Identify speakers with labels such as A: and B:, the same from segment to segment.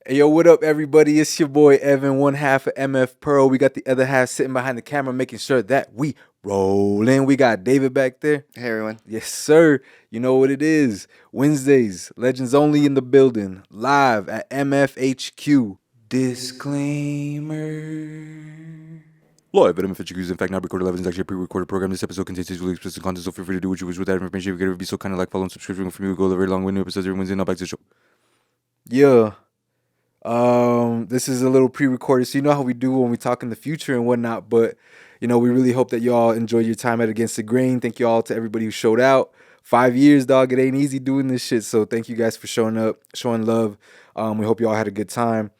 A: Hey, yo, what up, everybody? It's your boy Evan, one half of MF Pearl. We got the other half sitting behind the camera making sure that we rolling. We got David back there.
B: Hey, everyone.
A: Yes, sir. You know what it is. Wednesdays, Legends Only in the building, live at MFHQ. Disclaimer. Live at MFHQ is in fact not recorded live. It's actually a pre-recorded program. This episode contains sexually explicit content, so feel free to do what you wish with that information. If you could be so kind of like, follow, and subscribe from me. We go very long with new episodes every Wednesday. Now back to the show. Yeah. This is a little pre-recorded, so you know how we do when we talk in the future and whatnot. But we really hope that y'all enjoyed your time at Against the Grain. Thank you all to everybody who showed out. 5 years, dog. It ain't easy doing this shit. So thank you guys for showing up, showing love. We hope you all had a good time.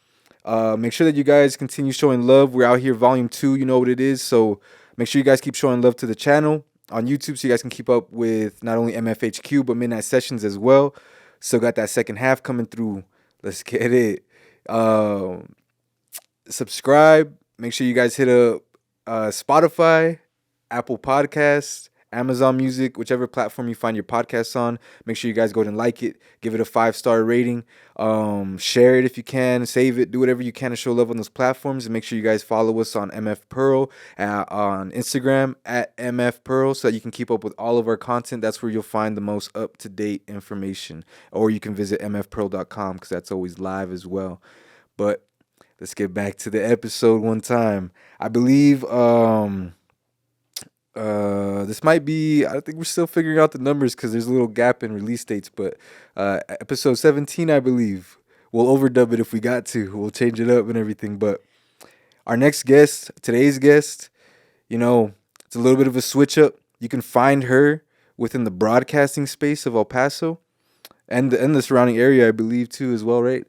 A: Make sure that you guys continue showing love. We're out here, Volume 2. You know what it is. So make sure you guys keep showing love to the channel on YouTube, so you guys can keep up with not only MFHQ but Midnight Sessions as well. Still got that second half coming through. Let's get it. Subscribe. Make sure you guys hit up Spotify, Apple Podcasts, Amazon Music, whichever platform you find your podcasts on. Make sure you guys go and like it. Give it a 5-star rating. Share it if you can. Save it. Do whatever you can to show love on those platforms. And make sure you guys follow us on MF Pearl on Instagram at MF Pearl, so that you can keep up with all of our content. That's where you'll find the most up-to-date information. Or you can visit mfpearl.com, because that's always live as well. But let's get back to the episode one time. I believe this might be, I think we're still figuring out the numbers because there's a little gap in release dates, but episode 17, I believe. We'll overdub it if we got to. We'll change it up and everything. But our next guest, today's guest, it's a little bit of a switch up. You can find her within the broadcasting space of El Paso and the surrounding area, I believe, too, as well, right?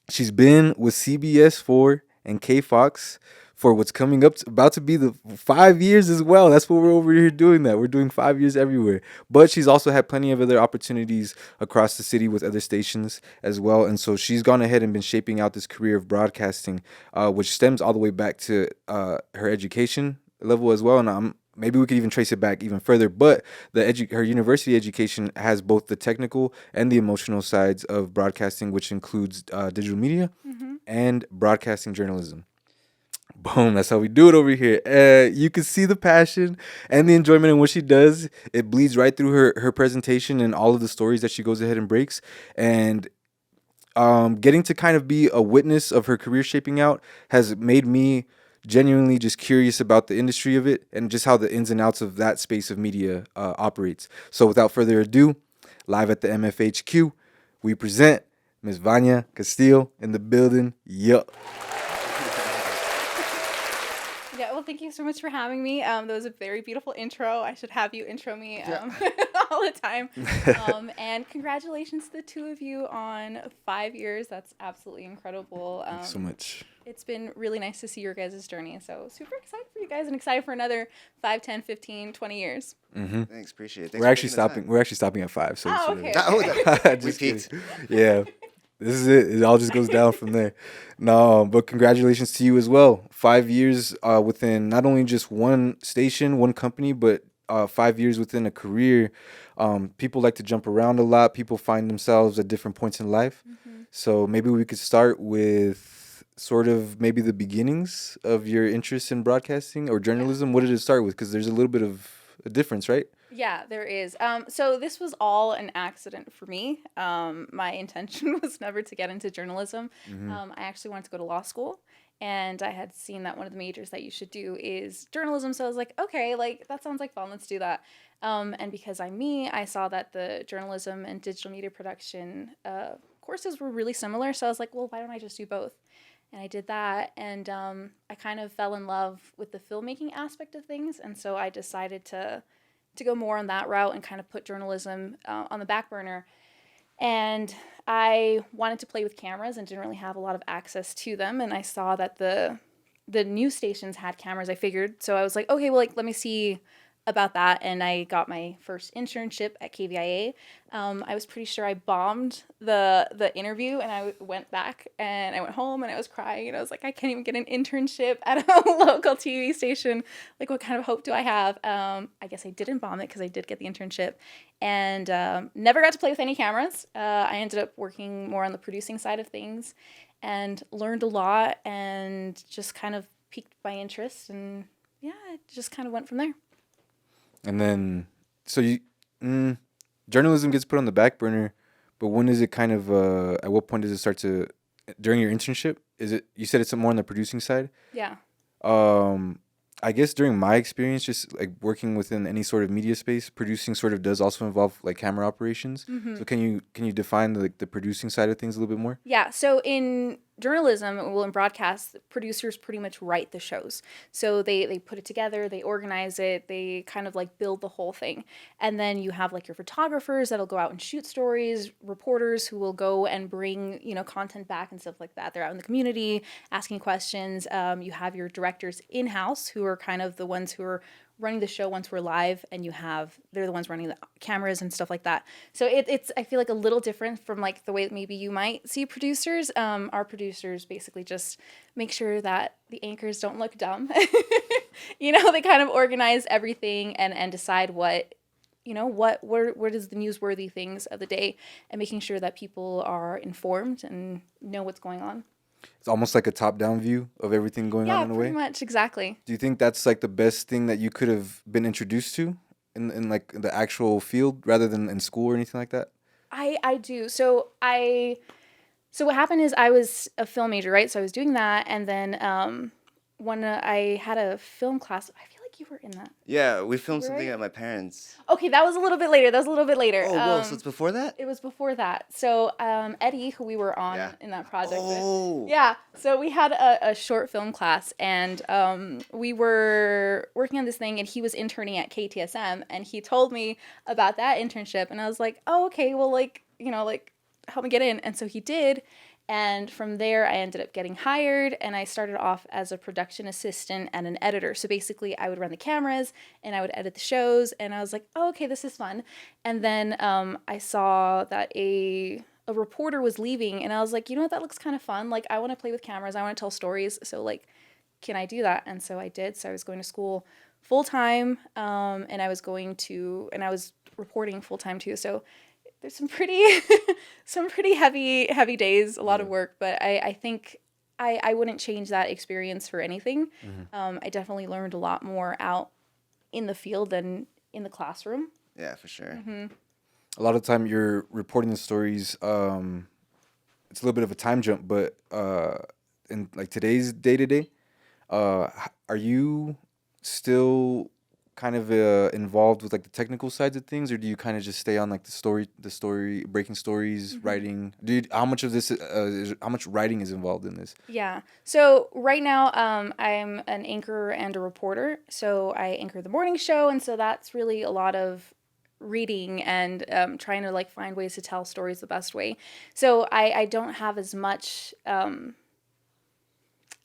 A: She's been with CBS4 and KFOX for what's coming up, about to be the 5 years as well. That's what we're over here doing. We're doing 5 years everywhere. But she's also had plenty of other opportunities across the city with other stations as well. And so she's gone ahead and been shaping out this career of broadcasting, which stems all the way back to her education level as well. And maybe we could even trace it back even further. But her university education has both the technical and the emotional sides of broadcasting, which includes digital media and broadcasting journalism. Boom, that's how we do it over here. You can see the passion and the enjoyment in what she does. It bleeds right through her presentation and all of the stories that she goes ahead and breaks. And getting to kind of be a witness of her career shaping out has made me genuinely just curious about the industry of it and just how the ins and outs of that space of media operates. So without further ado, live at the MFHQ, we present Ms. VANIA Castillo in the building. Yup.
C: Yeah, well, thank you so much for having me. That was a very beautiful intro. I should have you intro me all the time. And congratulations to the two of you on 5 years. That's absolutely incredible.
A: Thanks so much.
C: It's been really nice to see your guys' journey. So super excited for you guys and excited for another 5, 10, 15, 20 years.
A: Mm-hmm.
B: Thanks, appreciate it.
A: We're actually stopping at 5. So
C: okay.
B: We peaked.
A: Yeah. This is it. It all just goes down from there. No, but congratulations to you as well. 5 years within not only just one station, one company, but 5 years within a career. People like to jump around a lot. People find themselves at different points in life. Mm-hmm. So maybe we could start with sort of maybe the beginnings of your interest in broadcasting or journalism. Yeah. What did it start with? Because there's a little bit of a difference, right?
C: Yeah, there is. So this was all an accident for me. My intention was never to get into journalism. Mm-hmm. I actually wanted to go to law school, and I had seen that one of the majors that you should do is journalism. So I was like, okay, that sounds like fun. Let's do that. And because I saw that the journalism and digital media production courses were really similar. So I was like, well, why don't I just do both? And I did that, and I kind of fell in love with the filmmaking aspect of things, and so I decided to go more on that route and kind of put journalism on the back burner. And I wanted to play with cameras and didn't really have a lot of access to them. And I saw that the news stations had cameras, I figured. So I was like, okay, well, let me see about that, and I got my first internship at KVIA. I was pretty sure I bombed the interview, and I went back and I went home and I was crying and I was like, I can't even get an internship at a local TV station. Like, what kind of hope do I have? I guess I didn't bomb it because I did get the internship, and never got to play with any cameras. I ended up working more on the producing side of things, and learned a lot, and just kind of piqued my interest, and yeah, it just kind of went from there.
A: And then, so journalism gets put on the back burner, but when is it kind of, at what point does it start to, during your internship? Is it, you said it's more on the producing side?
C: Yeah.
A: I guess during my experience, just like working within any sort of media space, producing sort of does also involve like camera operations.
C: Mm-hmm.
A: So can you define the producing side of things a little bit more?
C: Yeah. So in journalism, well, in broadcast, producers pretty much write the shows. So they put it together, they organize it, they kind of like build the whole thing. And then you have like your photographers that'll go out and shoot stories, reporters who will go and bring, content back and stuff like that. They're out in the community asking questions. You have your directors in-house who are kind of the ones who are running the show once we're live, and they're the ones running the cameras and stuff like that. So it's I feel like a little different from like the way that maybe you might see producers. Our producers basically just make sure that the anchors don't look dumb. They kind of organize everything and decide what is the newsworthy things of the day, and making sure that people are informed and know what's going on.
A: It's almost like a top-down view of everything going on in a way.
C: Yeah, pretty much, exactly.
A: Do you think that's like the best thing that you could have been introduced to in like the actual field rather than in school or anything like that?
C: I do. So what happened is I was a film major, right? So I was doing that, and then when I had a film class, I feel like you were in that.
B: Yeah, we filmed something
C: Right?
B: at my parents'.
C: Okay, that was a little bit later.
B: Oh, whoa, so it's before that?
C: It was before that. So Eddie, who we were on
B: Yeah.
C: in that project
B: Oh.
C: with. Yeah. So we had a short film class, and we were working on this thing, and he was interning at KTSM, and he told me about that internship, and I was like, oh, okay, well, like, help me get in. And so he did. And from there, I ended up getting hired, and I started off as a production assistant and an editor. So basically, I would run the cameras, and I would edit the shows, and I was like, oh, okay, this is fun. And then I saw that a reporter was leaving, and I was like, you know what, that looks kind of fun. Like, I want to play with cameras. I want to tell stories. So, like, can I do that? And so I did. So I was going to school full-time, and I was reporting full-time too. So there's some pretty heavy days, a lot of work, but I think I wouldn't change that experience for anything.
A: Mm-hmm.
C: I definitely learned a lot more out in the field than in the classroom.
B: Yeah, for sure.
C: Mm-hmm.
A: A lot of the time you're reporting the stories. It's a little bit of a time jump, but in like today's day to day, are you still kind of involved with like the technical sides of things, or do you kind of just stay on like the story breaking stories,
C: Mm-hmm.
A: writing? How much of this how much writing is involved in this?
C: Yeah. So right now, I'm an anchor and a reporter. So I anchor the morning show, and so that's really a lot of reading and trying to like find ways to tell stories the best way. So I don't have as much.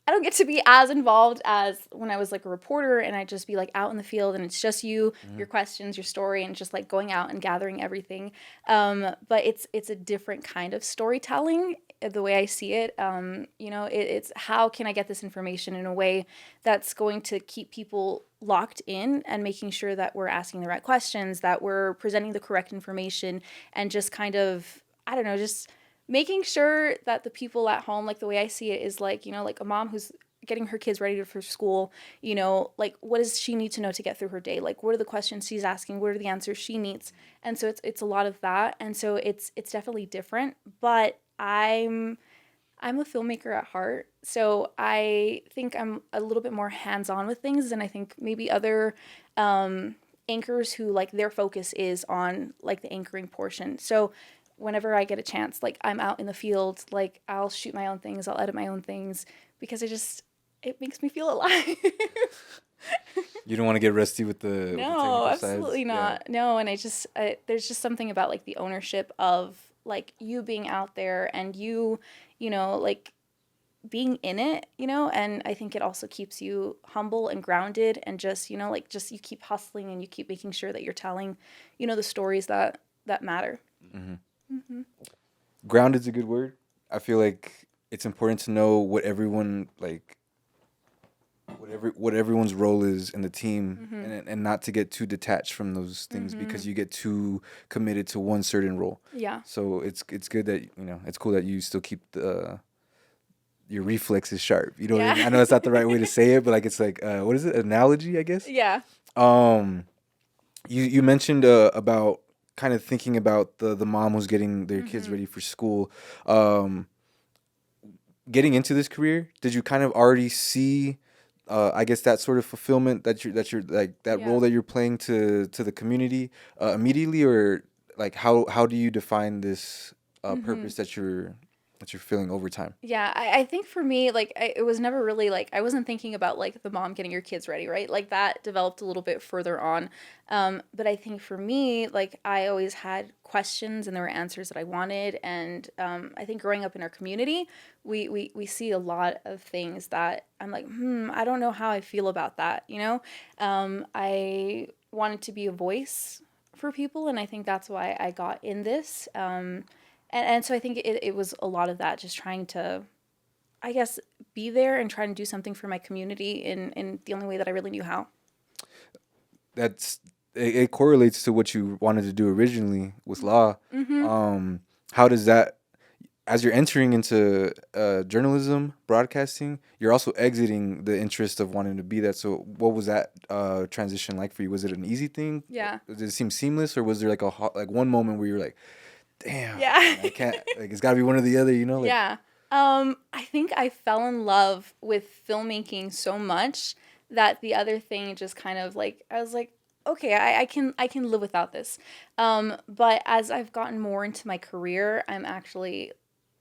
C: I don't get to be as involved as when I was like a reporter, and I'd just be like out in the field, and it's just you, your questions, your story, and just like going out and gathering everything. But it's a different kind of storytelling, the way I see it. It's how can I get this information in a way that's going to keep people locked in, and making sure that we're asking the right questions, that we're presenting the correct information, and just kind of, I don't know, just making sure that the people at home, like the way I see it is like, like a mom who's getting her kids ready for school, like what does she need to know to get through her day? Like what are the questions she's asking? What are the answers she needs? And so it's a lot of that. And so it's definitely different, but I'm a filmmaker at heart. So I think I'm a little bit more hands-on with things than I think maybe other anchors who like their focus is on like the anchoring portion. So whenever I get a chance, like I'm out in the field, like I'll shoot my own things, I'll edit my own things, because it makes me feel alive.
A: You don't want to get rusty with the with the
C: No,
A: technical
C: absolutely
A: sides?
C: not.
A: Yeah.
C: No, and there's just something about like the ownership of like you being out there, and like being in it, and I think it also keeps you humble and grounded and just, just you keep hustling and you keep making sure that you're telling, the stories that matter.
A: Grounded's a good word. I feel like it's important to know what everyone like what everyone's role is in the team, and not to get too detached from those things because you get too committed to one certain role.
C: Yeah.
A: So it's good that it's cool that you still keep your reflexes sharp. You know what I mean? I know that's not the right way to say it, but like it's like what is it? Analogy, I guess.
C: Yeah.
A: You mentioned about kind of thinking about the mom who's getting their kids ready for school. Getting into this career, did you kind of already see I guess that sort of fulfillment that you're like that role that you're playing to the community immediately, or like how do you define this purpose that you're feeling over time?
C: Yeah, I think for me, like, it was never really, like, I wasn't thinking about, like, the mom getting your kids ready, right? Like, that developed a little bit further on. But I think for me, like, I always had questions and there were answers that I wanted. And I think growing up in our community, we see a lot of things that I'm like, I don't know how I feel about that, I wanted to be a voice for people, and I think that's why I got in this. And so I think it was a lot of that, just trying to, I guess, be there and trying to do something for my community in the only way that I really knew how.
A: It correlates to what you wanted to do originally with law. How does that, as you're entering into journalism, broadcasting, you're also exiting the interest of wanting to be that. So what was that transition like for you? Was it an easy thing?
C: Yeah.
A: Did it seem seamless, or was there like one moment where you're like, damn,
C: Yeah.
A: man, I can't, like, it's got to be one or the other, like,
C: yeah. I think I fell in love with filmmaking so much that the other thing just kind of like, I was like, okay, I can live without this. But as I've gotten more into my career, I'm actually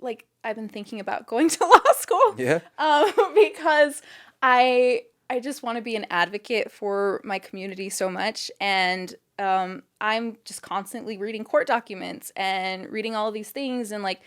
C: like, I've been thinking about going to law school.
A: Yeah.
C: Because I just want to be an advocate for my community so much. And I'm just constantly reading court documents and reading all of these things and like,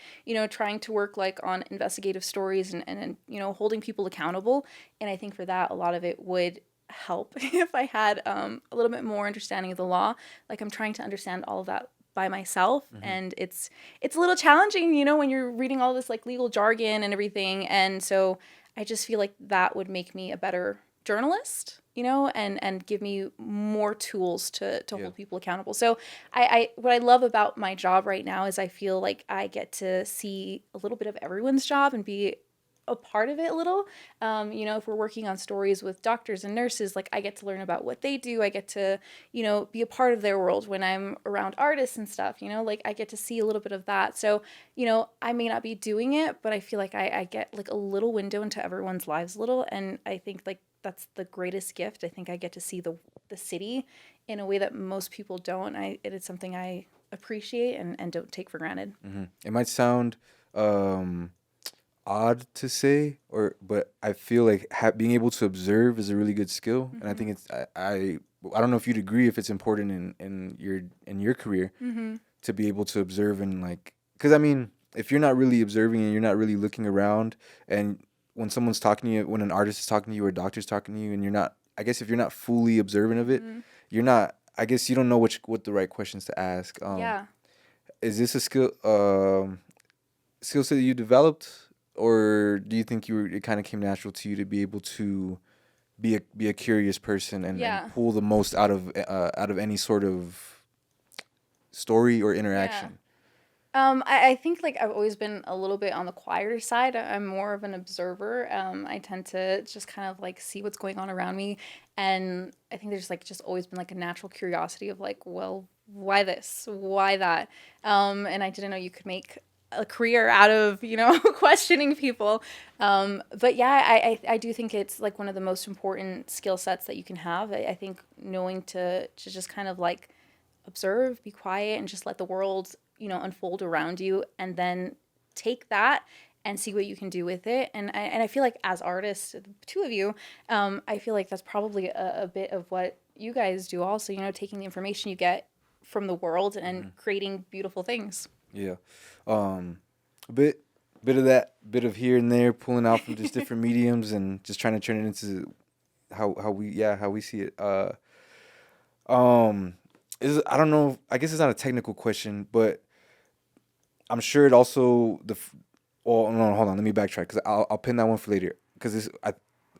C: trying to work like on investigative stories and holding people accountable. And I think for that, a lot of it would help if I had a little bit more understanding of the law. Like I'm trying to understand all of that by myself, and it's a little challenging, when you're reading all this like legal jargon and everything. And so I just feel like that would make me a better journalist, and give me more tools to hold people accountable. So I what I love about my job right now is I feel like I get to see a little bit of everyone's job and be a part of it a little. If we're working on stories with doctors and nurses, like I get to learn about what they do. I get to, be a part of their world. When I'm around artists and stuff, like I get to see a little bit of that. So, I may not be doing it, but I feel like I get like a little window into everyone's lives a little. And I think like that's the greatest gift. I think I get to see the city in a way that most people don't. It is something I appreciate and don't take for granted.
A: It might sound odd to say, but I feel like being able to observe is a really good skill, and I think it's I don't know if you'd agree, if it's important in your career to be able to observe, and like, because I mean, if you're not really observing and you're not really looking around, and when someone's talking to you, when an artist is talking to you or a doctor's talking to you, and you're not, I guess if you're not fully observant of it, you're not, I guess you don't know what the right questions to ask.
C: Yeah.
A: Is this a skill set that you developed, or do you think it kind of came natural to you to be able to be a curious person and pull the most out of any sort of story or interaction?
C: I think like I've always been a little bit on the quieter side. I'm more of an observer. I tend to just kind of like see what's going on around me, and I think there's like just always been like a natural curiosity of like, well, why this, why that, and I didn't know you could make a career out of questioning people. But yeah, I do think it's like one of the most important skill sets that you can have. I think knowing to just kind of like observe, be quiet, and just let the world unfold around you, and then take that and see what you can do with it. And I feel like as artists, the two of you, I feel like that's probably a bit of what you guys do also, taking the information you get from the world and creating beautiful things.
A: Yeah. A bit bit of that, bit of here and there, pulling out from just different mediums and just trying to turn it into how we see it. Is I don't know. I guess it's not a technical question, but I'm sure it also Oh no, hold on. Let me backtrack because I'll pin that one for later. Because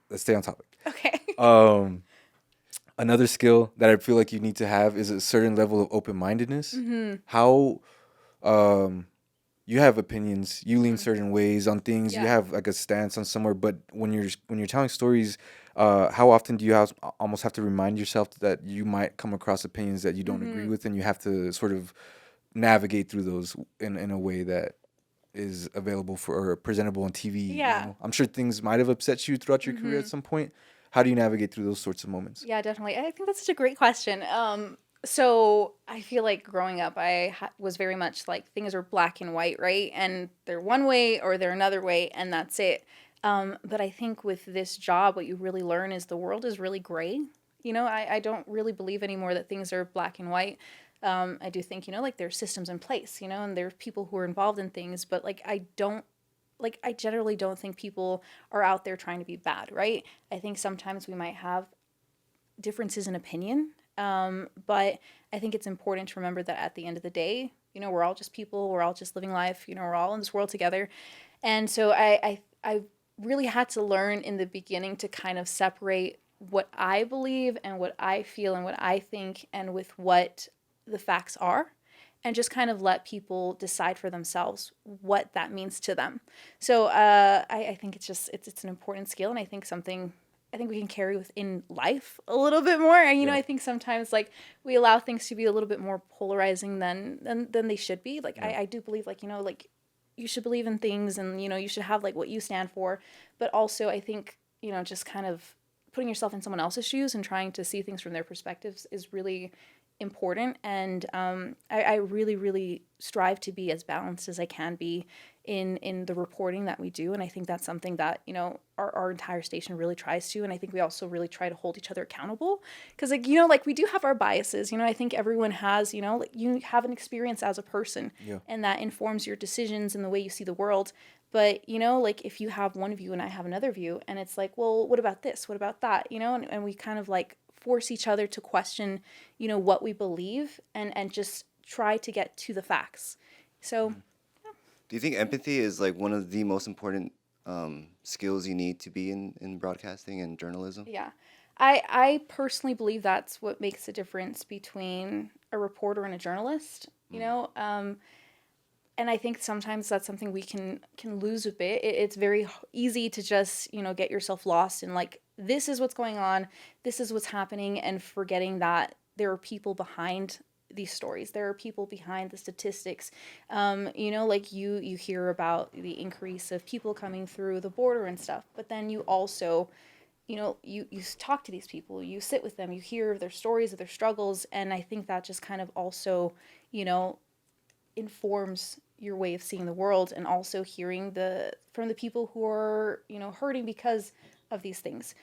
A: let's stay on topic.
C: Okay.
A: Another skill that I feel like you need to have is a certain level of open-mindedness.
C: Mm-hmm.
A: How, you have opinions, you lean certain ways on things, you
C: Yeah.
A: have like a stance on somewhere, but when you're telling stories, how often do you almost have to remind yourself that you might come across opinions that you don't agree with, and you have to sort of navigate through those in a way that is available for or presentable on TV.
C: Yeah.
A: You know? I'm sure things might have upset you throughout your career at some point. How do you navigate through those sorts of moments?
C: Yeah, definitely. I think that's such a great question. So I feel like growing up, I was very much like things are black and white, right? And they're one way or they're another way, and that's it. But I think with this job, what you really learn is the world is really gray. You know, I don't really believe anymore that things are black and white. I do think, like there's systems in place, and there's people who are involved in things, but like I generally don't think people are out there trying to be bad, right? I think sometimes we might have differences in opinion, but I think it's important to remember that at the end of the day, we're all just people, we're all just living life, we're all in this world together. And so I really had to learn in the beginning to kind of separate what I believe and what I feel and what I think and with what the facts are, and just kind of let people decide for themselves what that means to them. So I think it's an important skill, and I think we can carry within life a little bit more. And
A: Yeah.
C: I think sometimes like we allow things to be a little bit more polarizing than they should be. Like I do believe like like you should believe in things, and you should have like what you stand for, but also I think just kind of putting yourself in someone else's shoes and trying to see things from their perspectives is really important. And I really, really strive to be as balanced as I can be in the reporting that we do. And I think that's something that, our entire station really tries to. And I think we also really try to hold each other accountable because like we do have our biases. I think everyone has, like you have an experience as a person, and that informs your decisions and the way you see the world. But, like if you have one view and I have another view, and it's like, well, what about this? What about that? And we kind of like force each other to question, what we believe, and just try to get to the facts. So,
B: Do you think empathy is like one of the most important skills you need to be in broadcasting and journalism?
C: yeah, I personally believe that's what makes the difference between a reporter and a journalist. And I think sometimes that's something we can lose a bit. It's very easy to just get yourself lost in like, this is what's going on, this is what's happening, and forgetting that there are people behind these stories. There are people behind the statistics. Like you hear about the increase of people coming through the border and stuff, but then you also you talk to these people, you sit with them, you hear their stories of their struggles, and I think that just kind of also informs your way of seeing the world, and also hearing from the people who are hurting because of these things,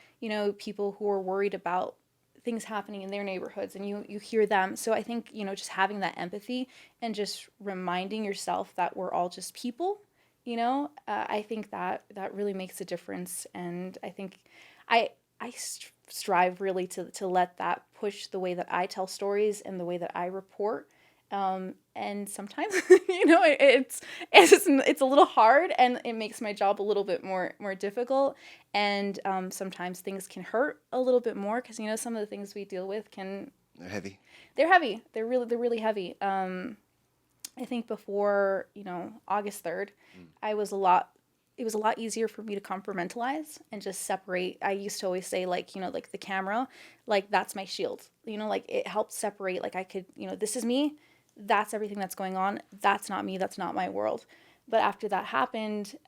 C: people who are worried about things happening in their neighborhoods, and you hear them. So I think just having that empathy and just reminding yourself that we're all just people, I think that really makes a difference. And I think I strive really to let that push the way that I tell stories and the way that I report. And sometimes it's a little hard, and it makes my job a little bit more difficult. And sometimes things can hurt a little bit more because some of the things we deal with
B: They're heavy.
C: They're heavy. They're really heavy. I think before August 3rd, it was a lot easier for me to compartmentalize and just separate. I used to always say like the camera, like that's my shield. Like it helped separate. Like I could this is me. That's everything that's going on. That's not me. That's not my world. But after that happened,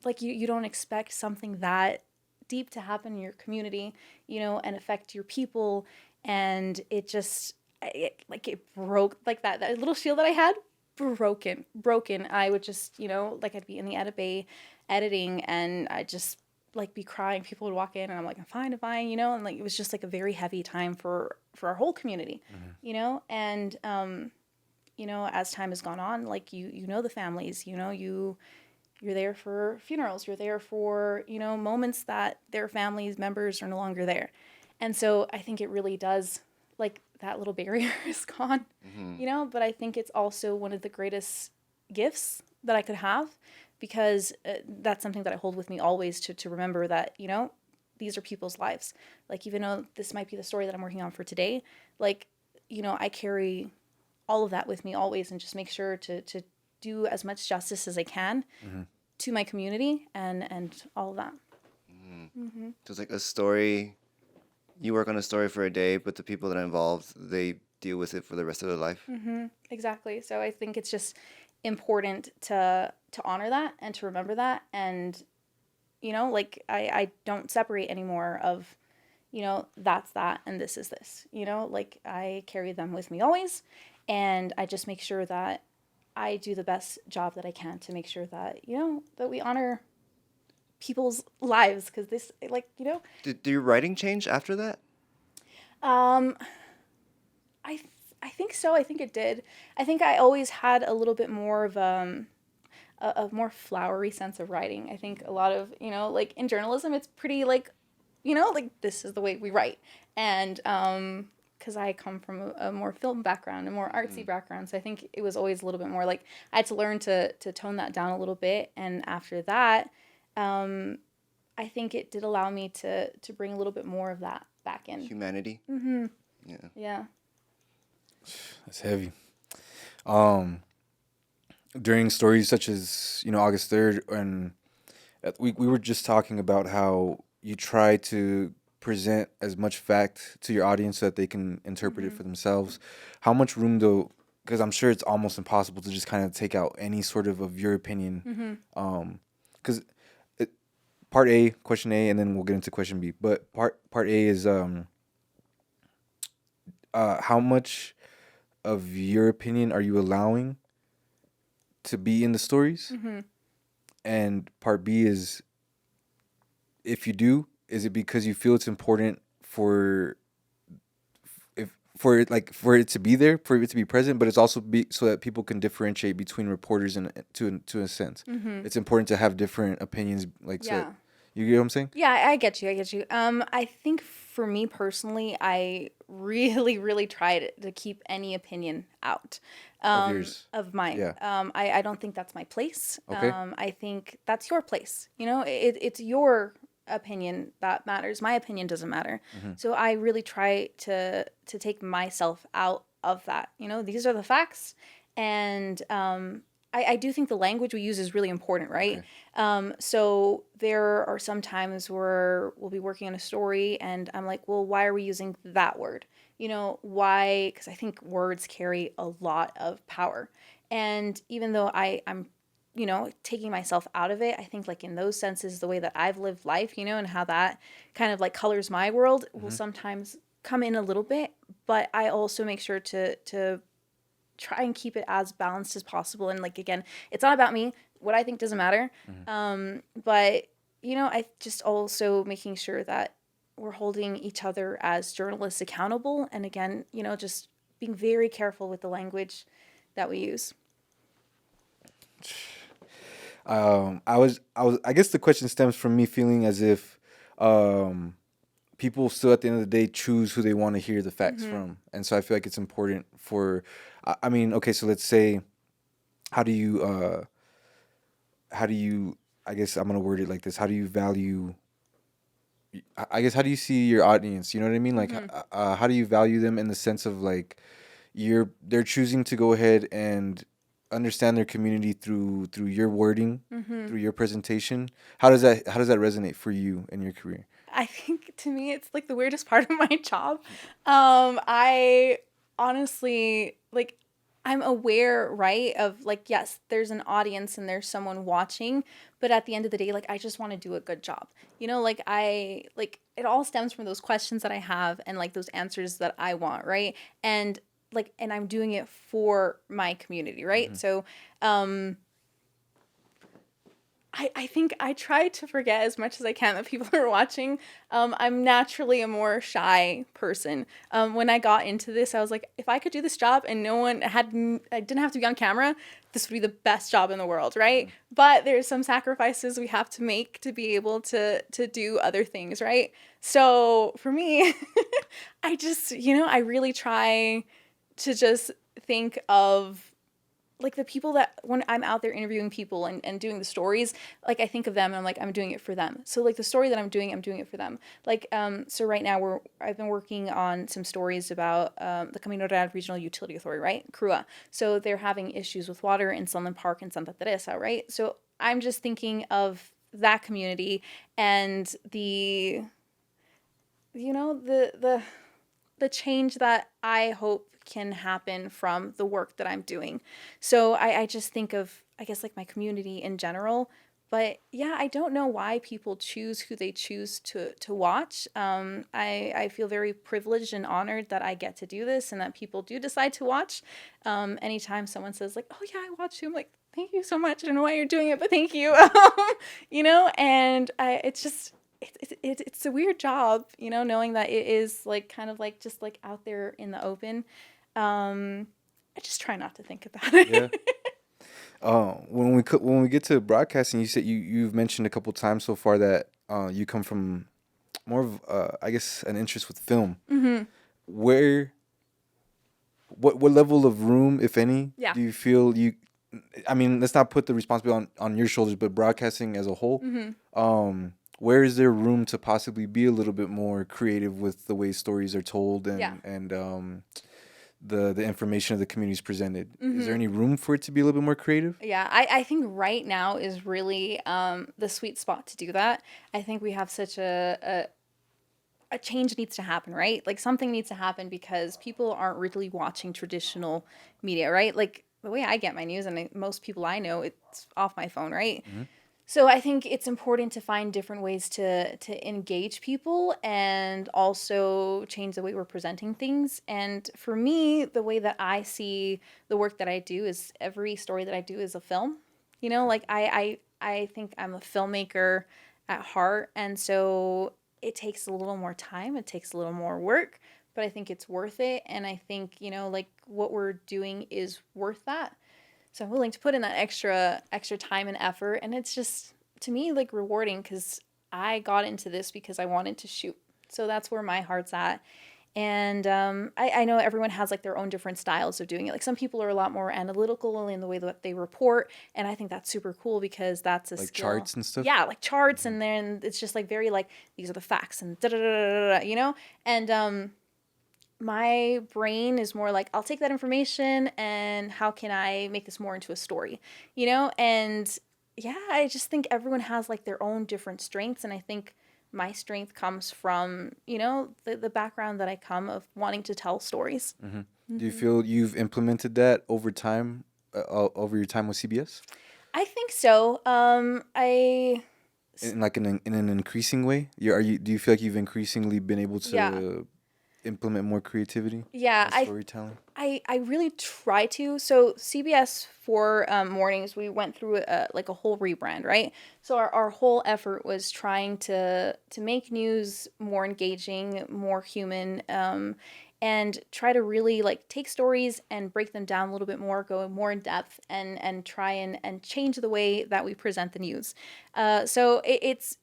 C: like you don't expect something that deep to happen in your community, and affect your people. And it just, it broke, like that little shield that I had, broken. I would just, like I'd be in the edit bay editing, and I'd just like be crying. People would walk in, and I'm like, I'm fine, and like it was just like a very heavy time for our whole community, and you know, as time has gone on, like you know the families, you know, you're there for funerals, you're there for, you know, moments that their families members are no longer there. And so I think it really does, like, that little barrier is gone, you know, but I think it's also one of the greatest gifts that I could have, because that's something that I hold with me always, to remember that, you know, these are people's lives. Like, even though this might be the story that I'm working on for today, like, you know, I carry all of that with me always, and just make sure to do as much justice as I can to my community and all of that.
B: So it's like a story. You work on a story for a day, but the people that are involved, they deal with it for the rest of their life.
C: Exactly. So I think it's just important to honor that and to remember that. And, you know, like, I don't separate anymore of, you know, that's that and this is this, you know, like, I carry them with me always. And I just make sure that I do the best job that I can to make sure that, you know, that we honor people's lives. Because this, like, you know,
B: Did your writing change after that?
C: um, I I think so. I think it did. I think I always had a little bit more of a more flowery sense of writing. I think a lot of, you know, like, in journalism, it's pretty, like, you know, like, this is the way we write. And because I come from a more film background, a more artsy background, so I think it was always a little bit more like, I had to learn to tone that down a little bit. And after that, I think it did allow me to bring a little bit more of that back in.
B: Humanity. Yeah.
C: Yeah.
A: That's heavy. Um, During stories such as, you know, August 3rd, and we were just talking about how you try to present as much fact to your audience so that they can interpret it for themselves. How much room, though, because I'm sure it's almost impossible to just kind of take out any sort of your opinion. Because part A, question A, and then we'll get into question B. But part A is how much of your opinion are you allowing to be in the stories? And part B is, if you do, is it because you feel it's important for for it to be there, for it to be present, but it's also be so that people can differentiate between reporters and to a sense. It's important to have different opinions, like, so
C: Yeah.
A: that, you get what I'm saying?
C: Yeah, I get you. I get you. I think for me personally, I really, really tried to keep any opinion out
A: Of yours.
C: of mine.
A: Yeah.
C: I don't think that's my place.
A: Okay.
C: I think that's your place. You know, it's your opinion that matters. My opinion doesn't matter. So I really try to take myself out of that. You know, these are the facts, and I do think the language we use is really important, right? So there are some times where we'll be working on a story and I'm like, well, why are we using that word? You know, why? Because I think words carry a lot of power. And even though I'm, you know, taking myself out of it, I think, like, in those senses, the way that I've lived life, you know, and how that kind of, like, colors my world will sometimes come in a little bit. But I also make sure to try and keep it as balanced as possible. And, like, again, it's not about me. What I think doesn't matter. But, you know, I just also making sure that we're holding each other as journalists accountable. And again, you know, just being very careful with the language that we use.
A: I guess the question stems from me feeling as if people still at the end of the day choose who they want to hear the facts from. And so I feel like it's important for, I mean, okay, so let's say, how do you, I guess I'm going to word it like this. How do you value, I guess, how do you see your audience? You know what I mean? Like, how do you value them in the sense of, like, they're choosing to go ahead and understand their community through your wording, through your presentation. How does that resonate for you in your career?
C: I think, to me, it's, like, the weirdest part of my job. I honestly, like, I'm aware, right, of, like, yes, there's an audience and there's someone watching, but at the end of the day, like, I just want to do a good job. You know, like, it all stems from those questions that I have and, like, those answers that I want, right? And, like, and I'm doing it for my community, right? So, I think I try to forget as much as I can that people are watching. I'm naturally a more shy person. When I got into this, I was like, if I could do this job and I didn't have to be on camera, this would be the best job in the world, right? But there's some sacrifices we have to make to be able to do other things, right? So for me, I just, I really try to just think of like the people that when I'm out there interviewing people and doing the stories, like I think of them and I'm like, I'm doing it for them. So like the story that I'm doing it for them. Like, so right now I've been working on some stories about the Camino Real Regional Utility Authority, right? CRUA. So they're having issues with water in Sunland Park and Santa Teresa, right? So I'm just thinking of that community and the change that I hope can happen from the work that I'm doing. So I just think of, I guess, like my community in general. But yeah, I don't know why people choose who they choose to watch. I feel very privileged and honored that I get to do this and that people do decide to watch. Anytime someone says like, oh yeah, I watched you, I'm like, thank you so much. I don't know why you're doing it, but thank you. And it's just, it's a weird job, knowing that it is like kind of like just like out there in the open. I just try not to think about it.
A: Yeah. When we get to broadcasting, you said you've mentioned a couple times so far that you come from more of I guess an interest with film.
C: Mm-hmm.
A: What level of room, if any,
C: Yeah.
A: do you feel you? I mean, let's not put the responsibility on your shoulders, but broadcasting as a whole.
C: Mm-hmm.
A: Where is there room to possibly be a little bit more creative with the way stories are told and
C: Yeah.
A: The information of the community is presented?
C: Mm-hmm.
A: Is there any room for it to be a little bit more creative?
C: Yeah, I think right now is really the sweet spot to do that. I think we have such a change needs to happen, right? Like something needs to happen because people aren't really watching traditional media, right? Like the way I get my news and most people I know, it's off my phone, right?
A: Mm-hmm.
C: So I think it's important to find different ways to engage people and also change the way we're presenting things. And for me, the way that I see the work that I do is every story that I do is a film. Like I think I'm a filmmaker at heart, and so it takes a little more time, it takes a little more work, but I think it's worth it. And I think, like what we're doing is worth that. So I'm willing to put in that extra time and effort, and it's just to me like rewarding because I got into this because I wanted to shoot. So that's where my heart's at. And I know everyone has like their own different styles of doing it. Like some people are a lot more analytical in the way that they report, and I think that's super cool because that's a
A: Like
C: skill.
A: charts and stuff?
C: Yeah, like charts, and then it's just like very like these are the facts and da da da da da, and my brain is more like, I'll take that information and how can I make this more into a story, And yeah, I just think everyone has like their own different strengths. And I think my strength comes from, the background that I come of wanting to tell stories.
A: Mm-hmm. Do you feel you've implemented that over time, over your time with CBS?
C: I think so.
A: In an increasing way? Do you feel like you've increasingly been able to
C: Yeah.
A: implement more creativity?
C: Yeah,
A: and storytelling?
C: I really try to. So CBS for mornings, we went through like a whole rebrand, right? So our whole effort was trying to make news more engaging, more human, and try to really like take stories and break them down a little bit more, go more in depth, and try and change the way that we present the news. So it's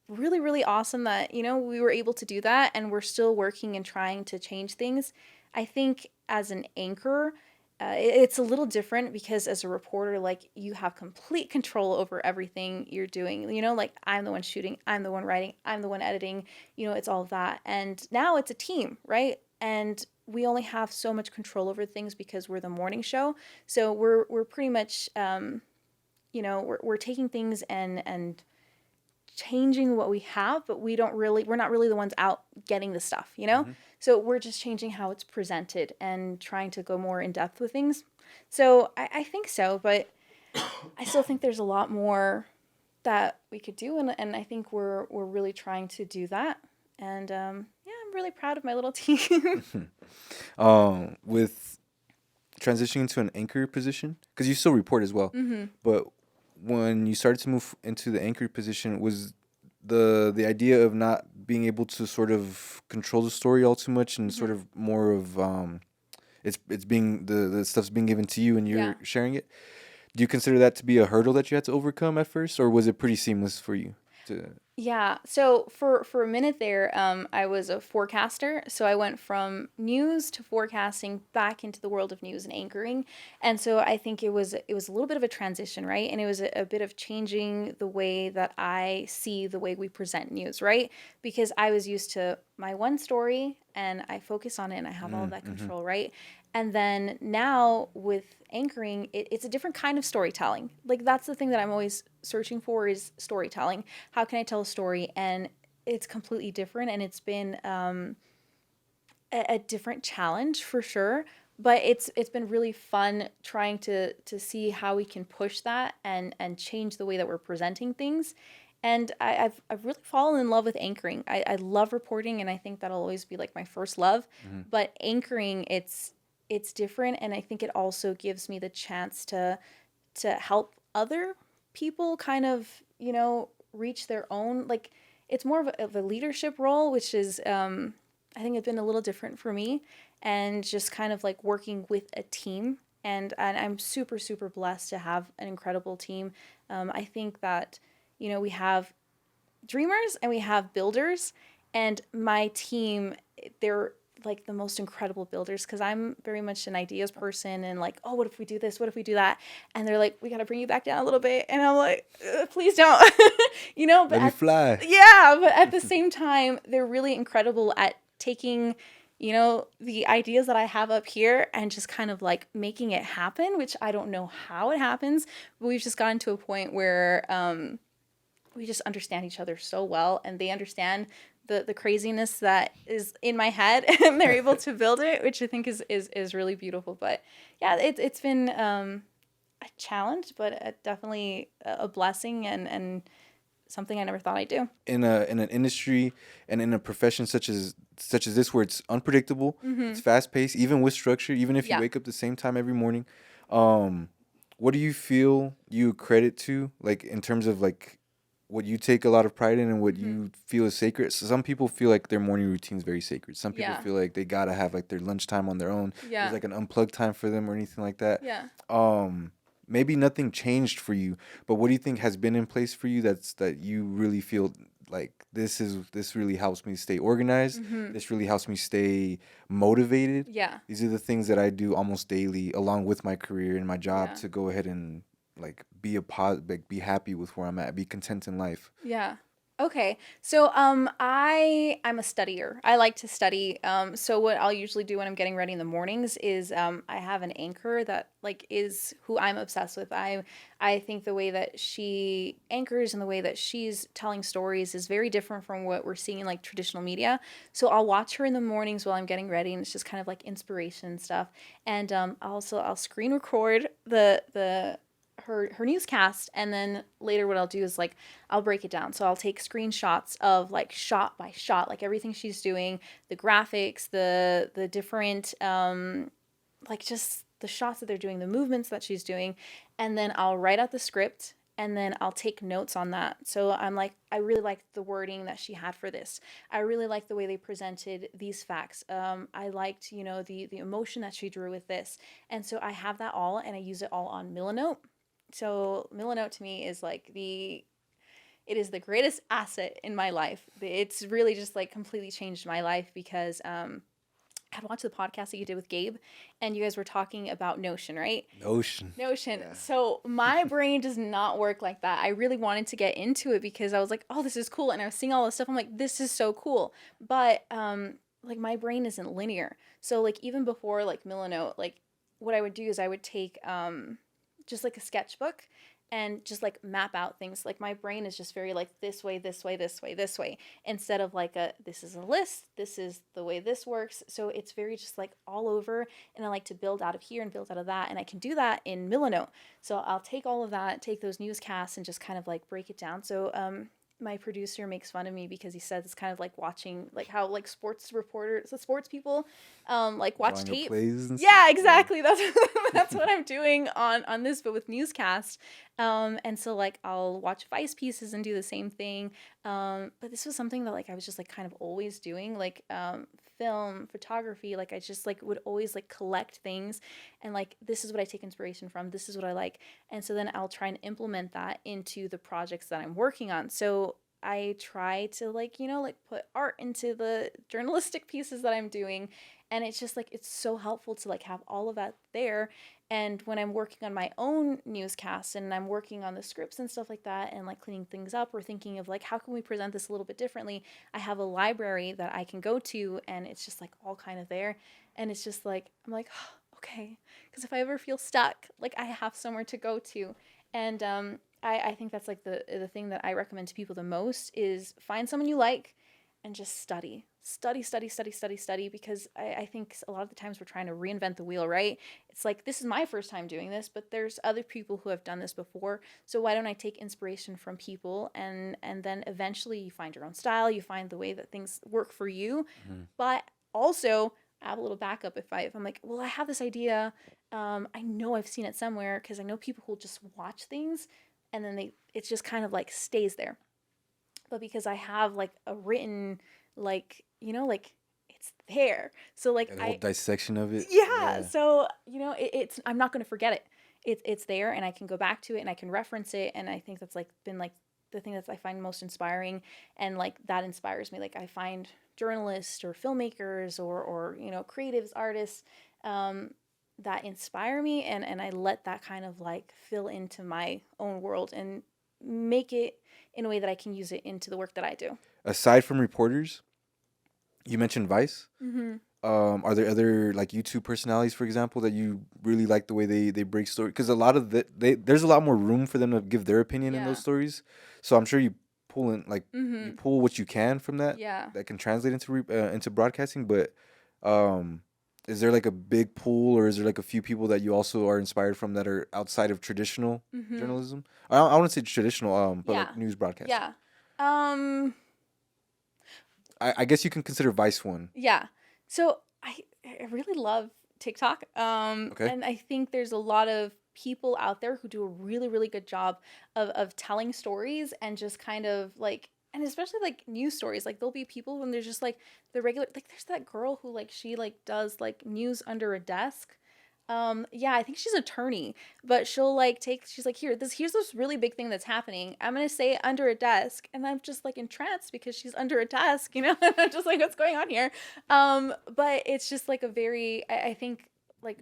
C: really, really awesome that, we were able to do that, and we're still working and trying to change things. I think as an anchor, it's a little different because as a reporter, like you have complete control over everything you're doing. Like I'm the one shooting, I'm the one writing, I'm the one editing, it's all of that. And now it's a team, right? And we only have so much control over things because we're the morning show. So we're pretty much, we're taking things and changing what we have, but we're not really the ones out getting the stuff,
A: Mm-hmm.
C: So we're just changing how it's presented and trying to go more in depth with things. So I think so, but I still think there's a lot more that we could do, and I think we're really trying to do that. And yeah, I'm really proud of my little team.
A: With transitioning to an anchor position, because you still report as well,
C: Mm-hmm.
A: but when you started to move into the anchor position, was the idea of not being able to sort of control the story all too much and sort of more of it's being the stuff's being given to you and you're sharing it. Do you consider that to be a hurdle that you had to overcome at first, or was it pretty seamless for you?
C: Yeah. So for a minute there, I was a forecaster. So I went from news to forecasting back into the world of news and anchoring. And so I think it was a little bit of a transition, right? And it was a bit of changing the way that I see the way we present news, right? Because I was used to my one story and I focus on it and I have all of that control, right? And then now with anchoring, it's a different kind of storytelling. Like that's the thing that I'm always searching for is storytelling. How can I tell a story? And it's completely different. And it's been a different challenge for sure. But it's been really fun trying to see how we can push that and change the way that we're presenting things. And I've really fallen in love with anchoring. I love reporting, and I think that'll always be like my first love. But anchoring, it's different, and I think it also gives me the chance to help other people kind of reach their own, like it's more of a leadership role, which is I think it's been a little different for me, and just kind of like working with a team. And I'm super, super blessed to have an incredible team. I think that, we have dreamers and we have builders, and my team, they're like the most incredible builders because I'm very much an ideas person and like, oh, what if we do this? What if we do that? And they're like, we got to bring you back down a little bit. And I'm like, please don't, but
A: Let me fly.
C: Yeah. But at the same time, they're really incredible at taking, the ideas that I have up here and just kind of like making it happen, which I don't know how it happens, but we've just gotten to a point where, we just understand each other so well, and they understand the craziness that is in my head, and they're able to build it, which I think is really beautiful. But yeah, it's been a challenge, but definitely a blessing and something I never thought I'd do.
A: In an industry and in a profession such as this, where it's unpredictable, it's fast paced, even with structure, even if you wake up the same time every morning, what do you feel you credit to, like in terms of like what you take a lot of pride in and what you feel is sacred? So some people feel like their morning routine is very sacred. Some people feel like they gotta have like their lunchtime on their own. There's like an unplugged time for them or anything like that. Maybe nothing changed for you, but what do you think has been in place for you that you really feel like this really helps me stay organized? This really helps me stay motivated. These are the things that I do almost daily along with my career and my job to go ahead and like be happy with where I'm at, be content in life.
C: Okay. So I'm a studier. I like to study. So what I'll usually do when I'm getting ready in the mornings is I have an anchor that like is who I'm obsessed with. I think the way that she anchors and the way that she's telling stories is very different from what we're seeing in like traditional media. So I'll watch her in the mornings while I'm getting ready, and it's just kind of like inspiration and stuff. And I'll screen record her newscast, and then later what I'll do is like I'll break it down. So I'll take screenshots of like shot by shot, like everything she's doing, the graphics, the different like just the shots that they're doing, the movements that she's doing, and then I'll write out the script, and then I'll take notes on that. So I'm like, I really like the wording that she had for this. I really like the way they presented these facts. I liked, the emotion that she drew with this. And so I have that all, and I use it all on Milanote. So Milanote to me is like it is the greatest asset in my life. It's really just like completely changed my life because I had watched the podcast that you did with Gabe, and you guys were talking about Notion, right?
A: Notion.
C: Yeah. So my brain does not work like that. I really wanted to get into it because I was like, oh, this is cool. And I was seeing all this stuff. I'm like, this is so cool. But like my brain isn't linear. So like even before like Milanote, like what I would do is I would take just like a sketchbook and just like map out things. Like my brain is just very like this way, this way, this way, this way, instead of like this is a list, this is the way this works. So it's very just like all over, and I like to build out of here and build out of that, and I can do that in Milanote. So I'll take all of that, take those newscasts, and just kind of like break it down. So my producer makes fun of me because he says it's kind of like watching, like how like sports reporters, the sports people, like watch
A: Drawing up
C: tape.
A: plays and
C: Yeah,
A: stuff?
C: exactly. That's that's what I'm doing on this, but with newscast. And so like I'll watch Vice pieces and do the same thing. But this was something that like I was just like kind of always doing, like film, photography. Like I just like would always like collect things, and like this is what I take inspiration from. This is what I like, and so then I'll try and implement that into the projects that I'm working on. So I try to like, you know, like put art into the journalistic pieces that I'm doing, and it's just like it's so helpful to like have all of that there. And when I'm working on my own newscasts and I'm working on the scripts and stuff like that and like cleaning things up or thinking of like how can we present this a little bit differently, I have a library that I can go to, and it's just like all kind of there. And it's just like I'm like, oh, okay, because if I ever feel stuck, like I have somewhere to go to. And I think that's like the thing that I recommend to people the most is find someone you like and just study. Study, because I think a lot of the times we're trying to reinvent the wheel, right? It's like, this is my first time doing this, but there's other people who have done this before. So why don't I take inspiration from people, and then eventually you find your own style, you find the way that things work for you. But also I have a little backup if I'm like, well, I have this idea. I know I've seen it somewhere because I know people who just watch things and then it's just kind of like stays there. But because I have like a written, like, you know, like it's there. So like
A: The whole dissection of it.
C: yeah. So, you know, it's, I'm not going to forget it. It's there, and I can go back to it and I can reference it. And I think that's like been like the thing that I find most inspiring. And like that inspires me. Like I find journalists or filmmakers or you know, creatives, artists, that inspire me, and I let that kind of like fill into my own world and make it in a way that I can use it into the work that I do.
A: Aside from reporters, you mentioned Vice.
C: Mm-hmm.
A: Are there other like YouTube personalities, for example, that you really like the way they break story? Because a lot of there's a lot more room for them to give their opinion in those
C: Yeah.
A: stories. So I'm sure you pull in like you
C: Mm-hmm.
A: pull what you can from that
C: Yeah.
A: that can translate into broadcasting. But um, is there like a big pool, or is there like a few people that you also are inspired from that are outside of traditional
C: Mm-hmm.
A: journalism? I want to say traditional, but
C: Yeah.
A: like news broadcasting.
C: Yeah. Um,
A: I guess you can consider Vice one.
C: yeah. So I really love TikTok.
A: Okay.
C: And I think there's a lot of people out there who do a really, really good job of telling stories and just kind of like, and especially like news stories. Like there'll be people when there's just like the regular, like there's that girl who like, she like does like news under a desk. Yeah, I think she's an attorney, but she'll like she's like, here's this really big thing that's happening. I'm gonna say it under a desk, and I'm just like entranced because she's under a desk, you know, and I'm just like, what's going on here? But it's just like a very, I think like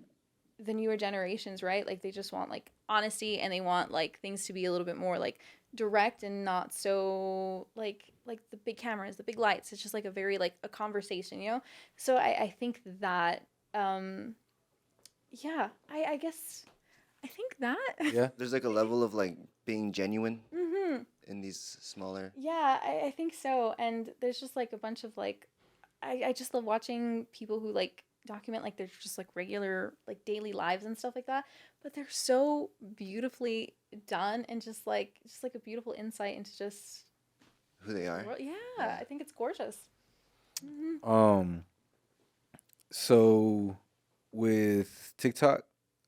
C: the newer generations, right? Like they just want like honesty, and they want like things to be a little bit more like direct and not so like the big cameras, the big lights. It's just like a very like a conversation, you know? So I think that yeah, I guess I think that.
A: Yeah.
B: There's like a level of like being genuine
C: Mm-hmm.
B: in these smaller.
C: Yeah, I think so. And there's just like a bunch of like, I just love watching people who like document like their just like regular like daily lives and stuff like that. But they're so beautifully done, and just like a beautiful insight into just
B: Who they
C: the
B: are.
C: world. Yeah,
B: Yeah.
C: I think it's gorgeous. Mm-hmm.
A: So with TikTok,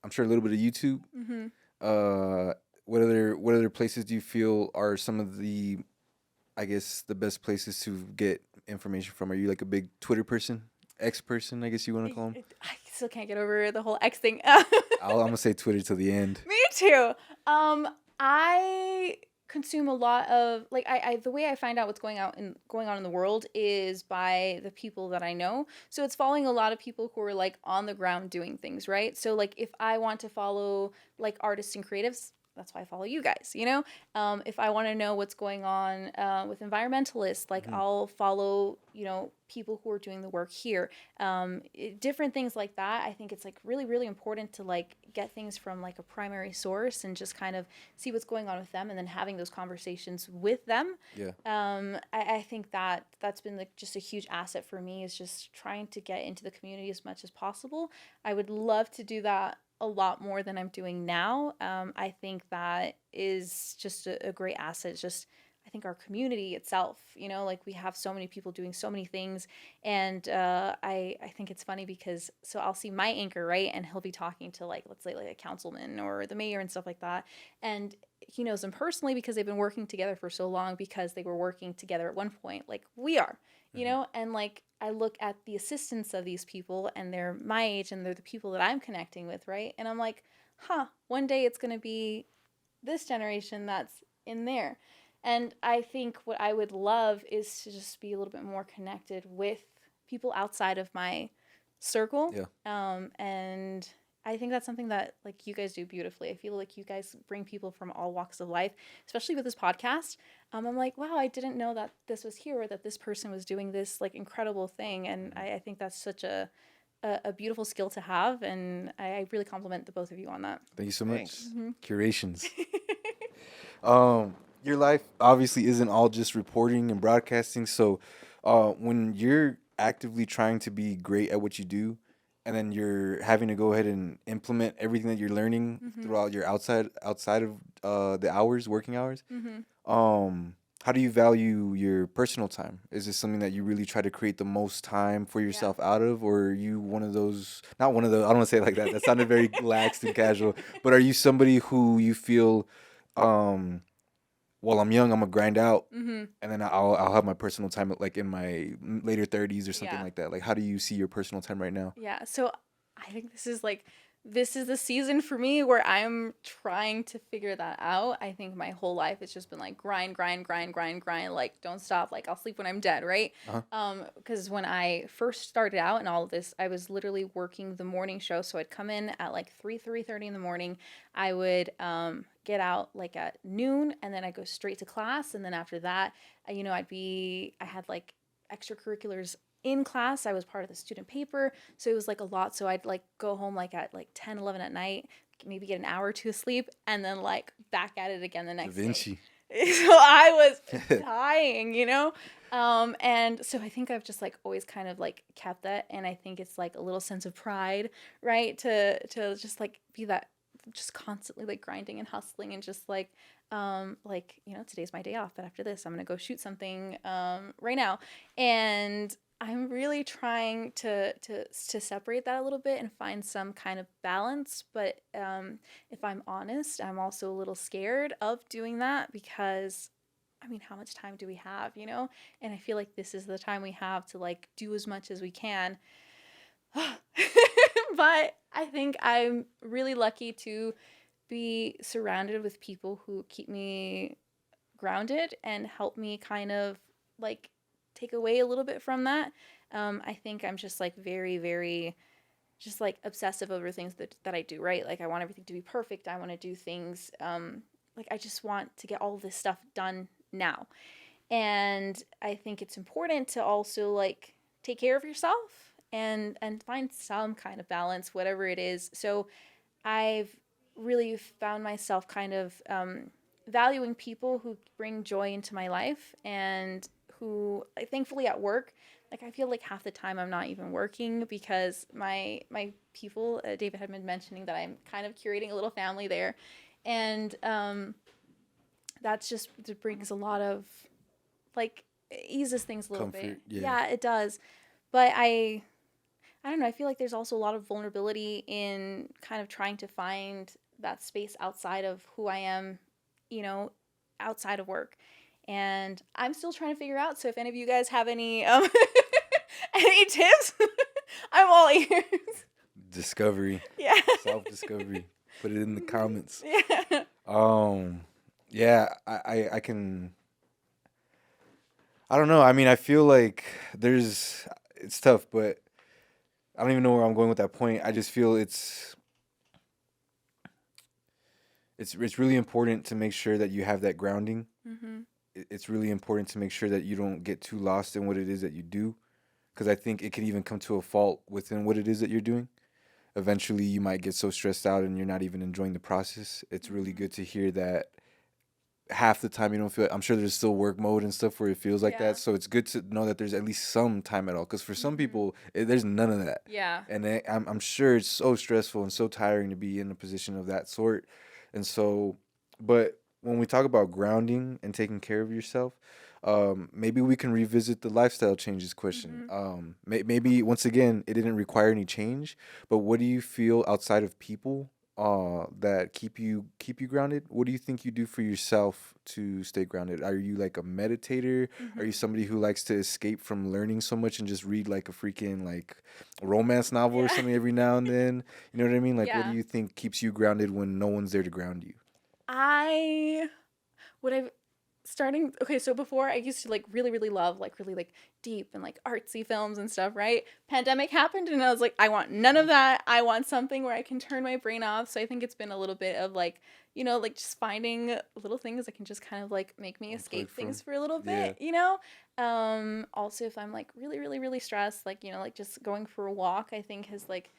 A: I'm sure a little bit of YouTube.
C: Mm-hmm.
A: What other places do you feel are some of the, I guess, the best places to get information from? Are you like a big Twitter person, X person? I guess you want to call them.
C: I still can't get over the whole X thing.
A: I'm gonna say Twitter till the end.
C: Me too. I consume a lot of like I the way I find out what's going on in the world is by the people that I know. So it's following a lot of people who are like on the ground doing things, right? So like if I want to follow like artists and creatives, that's why I follow you guys, you know? If I want to know what's going on with environmentalists, like I'll follow, you know, people who are doing the work here. Different things like that. I think it's like really, really important to like get things from like a primary source and just kind of see what's going on with them, and then having those conversations with them.
A: Yeah.
C: I think that's been like just a huge asset for me, is just trying to get into the community as much as possible. I would love to do that a lot more than I'm doing now. I think that is just a great asset. It's just, I think think our community itself, you know, like we have so many people doing so many things. And I think it's funny because so I'll see my anchor, right? And he'll be talking to like, let's say like a councilman or the mayor and stuff like that. And he knows them personally because they've been working together for so long because they were working together at one point, like we are, you know, and like I look at the assistants of these people and they're my age and they're the people that I'm connecting with, right? And I'm like, one day it's going to be this generation that's in there. And I think what I would love is to just be a little bit more connected with people outside of my circle.
A: Yeah.
C: And I think that's something that like you guys do beautifully. I feel like you guys bring people from all walks of life, especially with this podcast. I'm like, wow, I didn't know that this was here or that this person was doing this like incredible thing. And I think that's such a beautiful skill to have, and I really compliment the both of you on that.
A: Thank you so much.
B: Thanks.
A: Curations. Your life obviously isn't all just reporting and broadcasting. So, when you're actively trying to be great at what you do, and then you're having to go ahead and implement everything that you're learning throughout your outside of the hours, working hours, how do you value your personal time? Is this something that you really try to create the most time for yourself out of, or are you one of those? Not one of those. I don't want to say it like that. That sounded very lax and casual. But are you somebody who you feel, while I'm young, I'm gonna grind out, and then I'll have my personal time like in my later 30s or something like that. Like, how do you see your personal time right now?
C: Yeah. So I think this is the season for me where I'm trying to figure that out. I think my whole life it's just been like grind, like don't stop. Like I'll sleep when I'm dead, right? Because when I first started out and all of this, I was literally working the morning show. So I'd come in at like 3:30 in the morning. I would get out like at noon, and then I'd go straight to class. And then after that, I had like extracurriculars in class. I was part of the student paper, so it was like a lot. So I'd like go home like at like 10, 11 at night, maybe get an hour or two of sleep, and then like back at it again the next
A: Da Vinci.
C: day. So I was dying, you know? And so I think I've just like always kind of like kept that, and I think it's like a little sense of pride, right? To just like be that just constantly like grinding and hustling and just like you know, today's my day off, but after this I'm gonna go shoot something right now. And I'm really trying to separate that a little bit and find some kind of balance. But if I'm honest, I'm also a little scared of doing that because, I mean, how much time do we have, you know? And I feel like this is the time we have to like do as much as we can. But I think I'm really lucky to be surrounded with people who keep me grounded and help me kind of like take away a little bit from that. I think I'm just like very, very just like obsessive over things that I do, right? Like I want everything to be perfect. I want to do things like I just want to get all of this stuff done now. And I think it's important to also like take care of yourself and find some kind of balance, whatever it is. So I've really found myself kind of valuing people who bring joy into my life and who, thankfully at work, like I feel like half the time I'm not even working because my people, David had been mentioning that I'm kind of curating a little family there, and that's just it brings a lot of like eases things a little
A: Comfort,
C: bit.
A: yeah.
C: It does, but I don't know. I feel like there's also a lot of vulnerability in kind of trying to find that space outside of who I am, you know, outside of work. And I'm still trying to figure out. So if any of you guys have any any tips, I'm all ears.
A: Discovery.
C: Yeah.
A: Self-discovery. Put it in the comments.
C: Yeah.
A: Yeah, I can. I don't know. I mean, I feel like it's tough, but I don't even know where I'm going with that point. I just feel it's really important to make sure that you have that grounding.
C: Mm-hmm.
A: It's really important to make sure that you don't get too lost in what it is that you do, because I think it could even come to a fault within what it is that you're doing. Eventually, you might get so stressed out and you're not even enjoying the process. It's really good to hear that half the time you don't feel. I'm sure there's still work mode and stuff where it feels like that. So it's good to know that there's at least some time at all. Because for some people, there's none of that.
C: Yeah.
A: And I'm sure it's so stressful and so tiring to be in a position of that sort. And so, but when we talk about grounding and taking care of yourself, maybe we can revisit the lifestyle changes question. Maybe once again, it didn't require any change, but what do you feel outside of people that keep you grounded? What do you think you do for yourself to stay grounded? Are you like a meditator? Are you somebody who likes to escape from learning so much and just read like a freaking like romance novel or something every now and then? You know what I mean? Like, what do
C: Yeah.
A: you think keeps you grounded when no one's there to ground you?
C: I what I've starting okay, so before I used to like really, really love like really like deep and like artsy films and stuff, right? Pandemic happened and I was like, I want none of that. I want something where I can turn my brain off. So I think it's been a little bit of like, like just finding little things that can just kind of like make me escape things for a little
A: Yeah.
C: bit, Also if I'm like really, really, really stressed, like, like just going for a walk, I think has like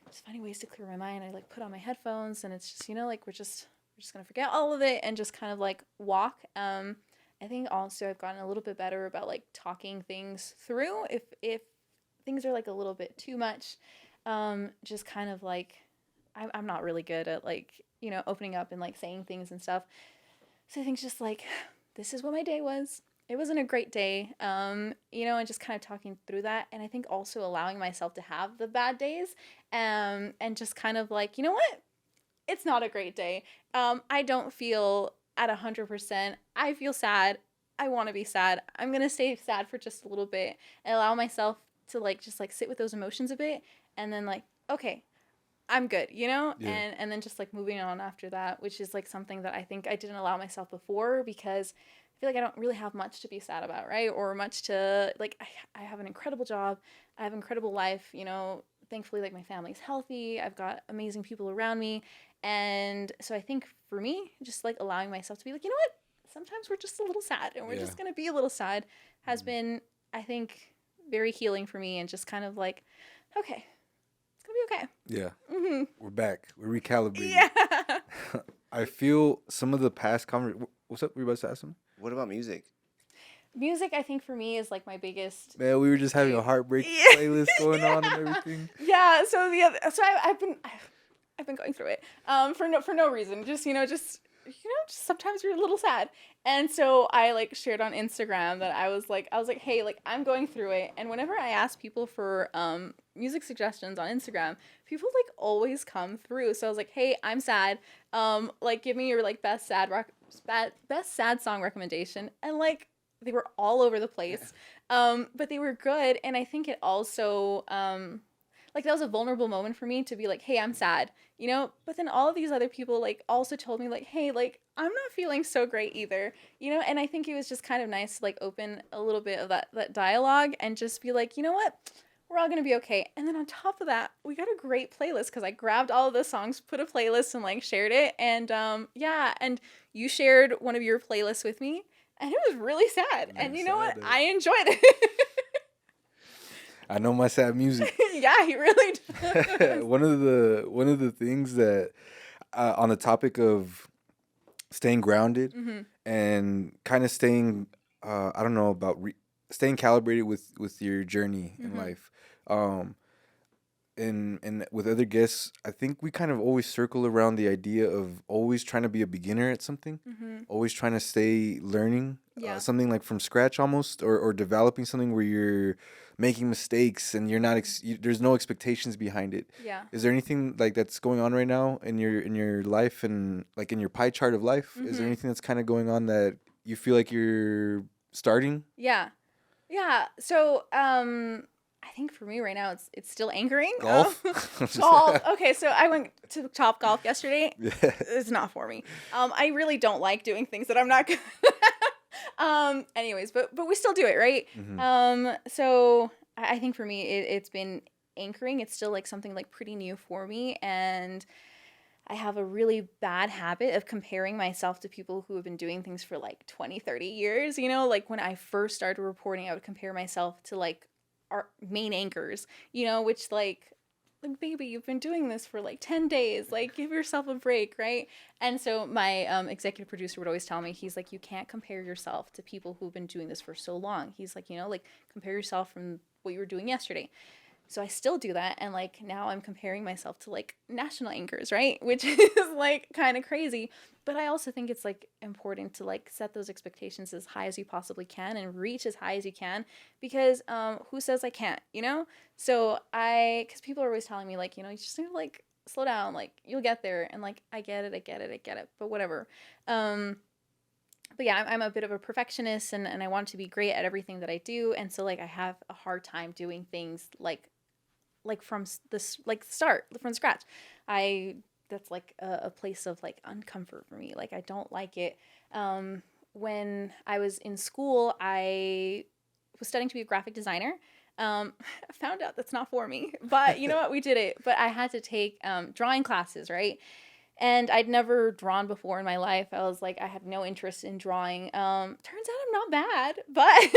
C: just finding ways to clear my mind. I like put on my headphones and it's just, like we're just gonna forget all of it and just kind of like walk. I think also I've gotten a little bit better about like talking things through if things are like a little bit too much. Just kind of like I'm not really good at like opening up and like saying things and stuff. So I think just like this is what my day was. It wasn't a great day, and just kind of talking through that. And I think also allowing myself to have the bad days, and just kind of like, you know what? It's not a great day. I don't feel at 100%. I feel sad. I want to be sad. I'm going to stay sad for just a little bit and allow myself to like just like sit with those emotions a bit and then like, okay, I'm good,
A: Yeah.
C: and then just like moving on after that, which is like something that I think I didn't allow myself before because I feel like I don't really have much to be sad about, right? Or much to like I have an incredible job. I have an incredible life, thankfully like my family's healthy. I've got amazing people around me. And so I think for me, just like allowing myself to be like, you know what? Sometimes we're just a little sad and we're
A: Yeah.
C: just going to be a little sad has been, I think, very healing for me and just kind of like, okay, it's going to be okay.
A: Yeah. We're back. We're recalibrating.
C: Yeah.
A: I feel some of the past what's up? Were you about to ask something?
B: What about music?
C: Music, I think for me is like my biggest.
A: Man, we were just having a heartbreak
C: Yeah.
A: playlist going on and everything.
C: Yeah. So I've been going through it for no reason. Just sometimes you're a little sad. And so I like shared on Instagram that I was like, hey, like I'm going through it. And whenever I ask people for music suggestions on Instagram, people like always come through. So I was like, hey, I'm sad. Like give me your like best sad song recommendation. And like they were all over the place. But they were good. And I think it also like that was a vulnerable moment for me to be like, hey, I'm sad, but then all of these other people like also told me like, hey, like I'm not feeling so great either, and I think it was just kind of nice to like open a little bit of that dialogue and just be like, you know what, we're all gonna be okay. And then on top of that, we got a great playlist because I grabbed all of the songs, put a playlist and like shared it. And yeah, and you shared one of your playlists with me and it was really sad. And you know what, I enjoyed it.
A: I know my sad music.
C: Yeah, he really does.
A: One of the things that on the topic of staying grounded and kind of staying I don't know about staying calibrated with your journey in life. And with other guests, I think we kind of always circle around the idea of always trying to be a beginner at something, always trying to stay learning something like from scratch almost, or developing something where you're making mistakes and you're not there's no expectations behind it.
C: Yeah.
A: Is there anything like that's going on right now in your life and like in your pie chart of life? Is there anything that's kind of going on that you feel like you're starting?
C: Yeah. So I think for me right now it's still anchoring.
A: Golf?
C: Golf. Okay, so I went to Top Golf yesterday.
A: Yeah.
C: It's not for me. I really don't like doing things that I'm not good. Anyways, but we still do it, right? So I think for me it's been anchoring. It's still like something like pretty new for me, and I have a really bad habit of comparing myself to people who have been doing things for like 20, 30 years. Like when I first started reporting, I would compare myself to like our main anchors, which like baby, you've been doing this for like 10 days, like give yourself a break, right? And so my executive producer would always tell me, he's like, you can't compare yourself to people who've been doing this for so long. He's like, like compare yourself from what you were doing yesterday. So I still do that, and like now I'm comparing myself to like national anchors, right? Which is like kind of crazy. but I also think it's like important to like set those expectations as high as you possibly can and reach as high as you can, because who says I can't, you know? So because people are always telling me like, you know, you just need to like slow down, like you'll get there, and like I get it, but whatever. But yeah, I'm a bit of a perfectionist, and I want to be great at everything that I do, and so like I have a hard time doing things like from this like start from scratch. I That's like a place of like uncomfort for me. Like I don't like it. When I was in school, I was studying to be a graphic designer. I found out that's not for me, but you know what? We did it. But I had to take drawing classes, right? And I'd never drawn before in my life. I was like, I had no interest in drawing. Turns out I'm not bad, but